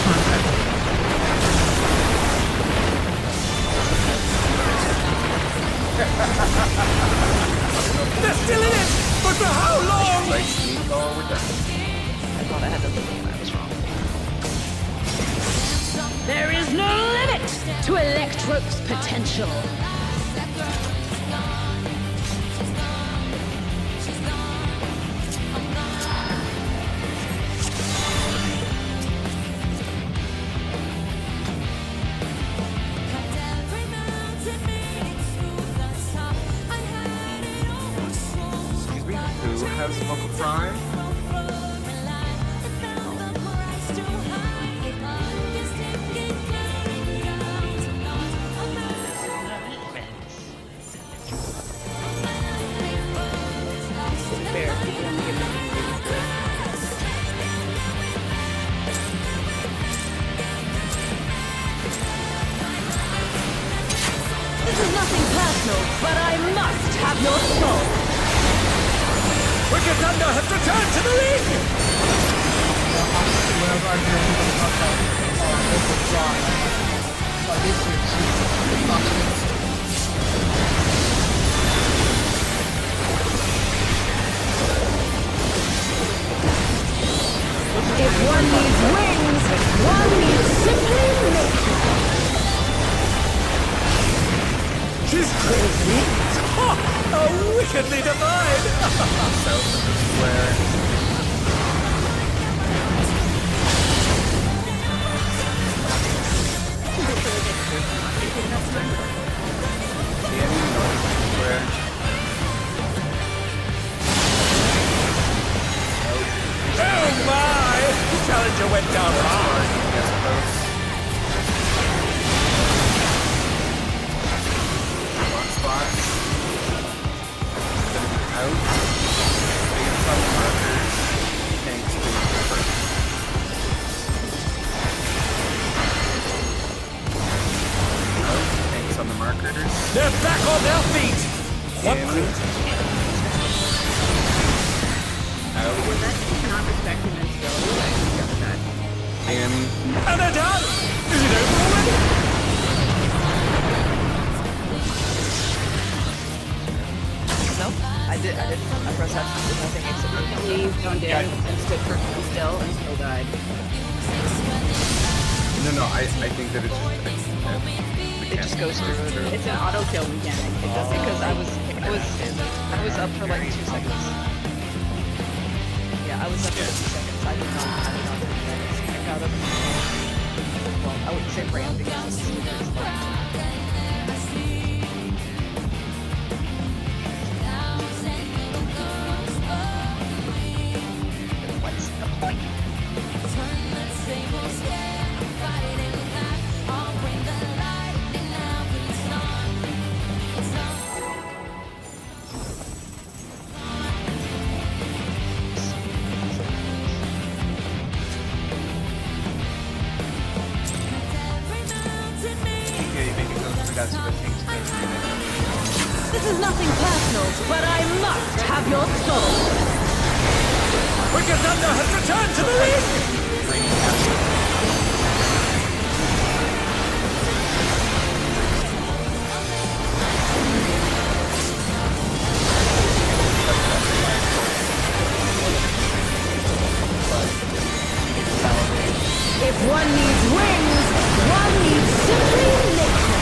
They're still in it! But for how long? Like meatball, we're done. I thought I had to look when I was wrong. There is no limit to Electrope's potential. Excuse me? Who has vocal fry? Fair. You can only give them babies to it. This is nothing personal, but I must have your soul. Wicked Thunder has returned to the ring! Whenever I hear anybody talk about local fry, this is not it. If one needs wings, one needs simply nature. She's great wings! Ha! How wickedly divine! South of the square. In north of the square. Oh my! The challenger went down hard! DPS close. Hotspots. Out. Base on the markers. Tanks fading first. Out. Tanks on the markers. They're back on their feet! What? In. Out. Was that not respecting their skill? I discovered that. In. And they're done! Is it over already? and still died. No, I think that it's It just goes through it. It's an auto kill mechanic. It doesn't Because I was up for like 2 seconds. Yeah, I was up for 2 seconds. I did not do that. I got up. Well, I wouldn't say ran because it's what's the point? This is nothing personal, but I must have your soul. Wicked Thunder has returned to the league! If one needs wings, one needs simply nature.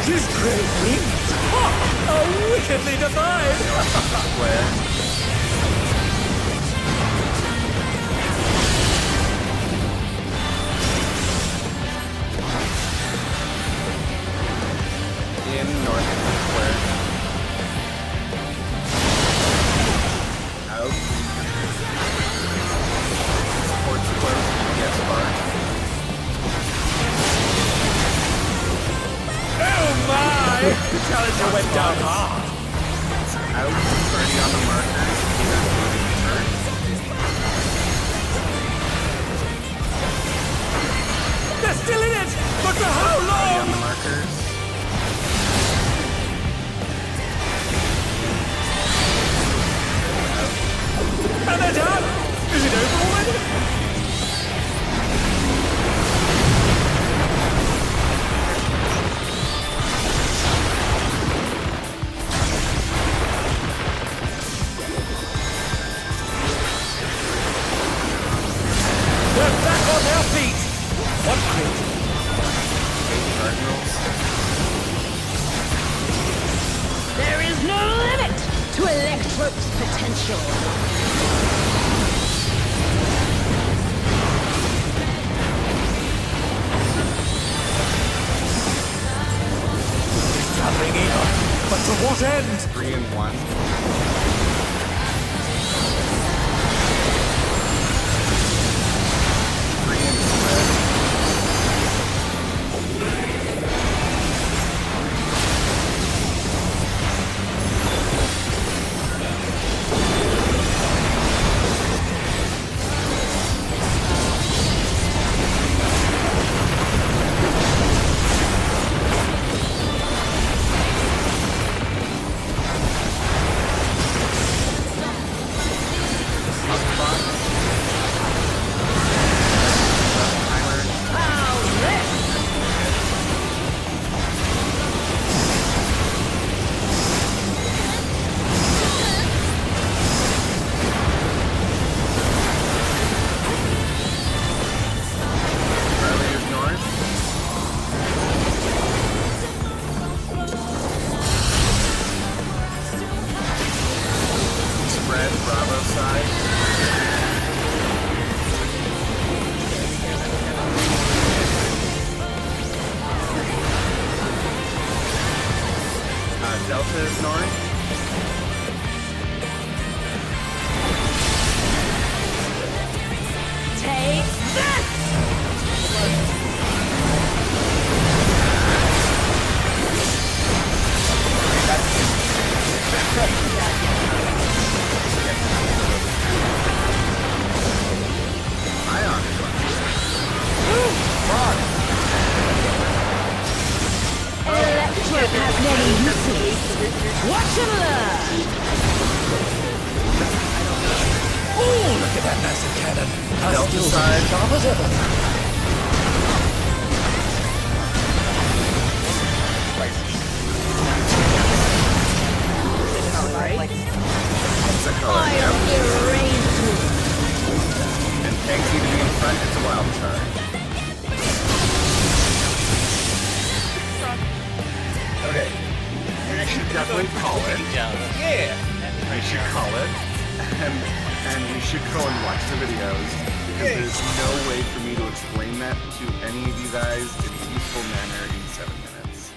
His great wings! Ha! Are wickedly divine! where in North Square. Out. Support square. Yes, bar. Oh my! The challenger went down hard. Out. Already on the markers. They're still in it! But for how On long? the markers. And they're done! Is it over already? They're back on their feet! What crit? Cardinals. There is no limit to Electrope's potential. Gathering in, but to what end? 3 and 1. Delta is north. Take this! Ion. Electrope has many uses. Watch and learn! Ooh, look at that massive cannon! Our Delta skills are side. as sharp as ever. Alright. What's the color? I'll erase we should go and watch the videos because there's no way for me to explain that to any of you guys in a useful manner in 7 minutes.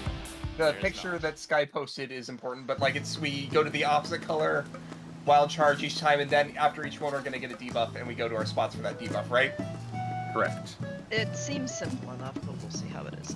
The picture that Sky posted is important, but like we go to the opposite color wild charge each time, and then after each one we're gonna get a debuff, and we go to our spots for that debuff, right? Correct. It seems simple enough, but we'll see how it is.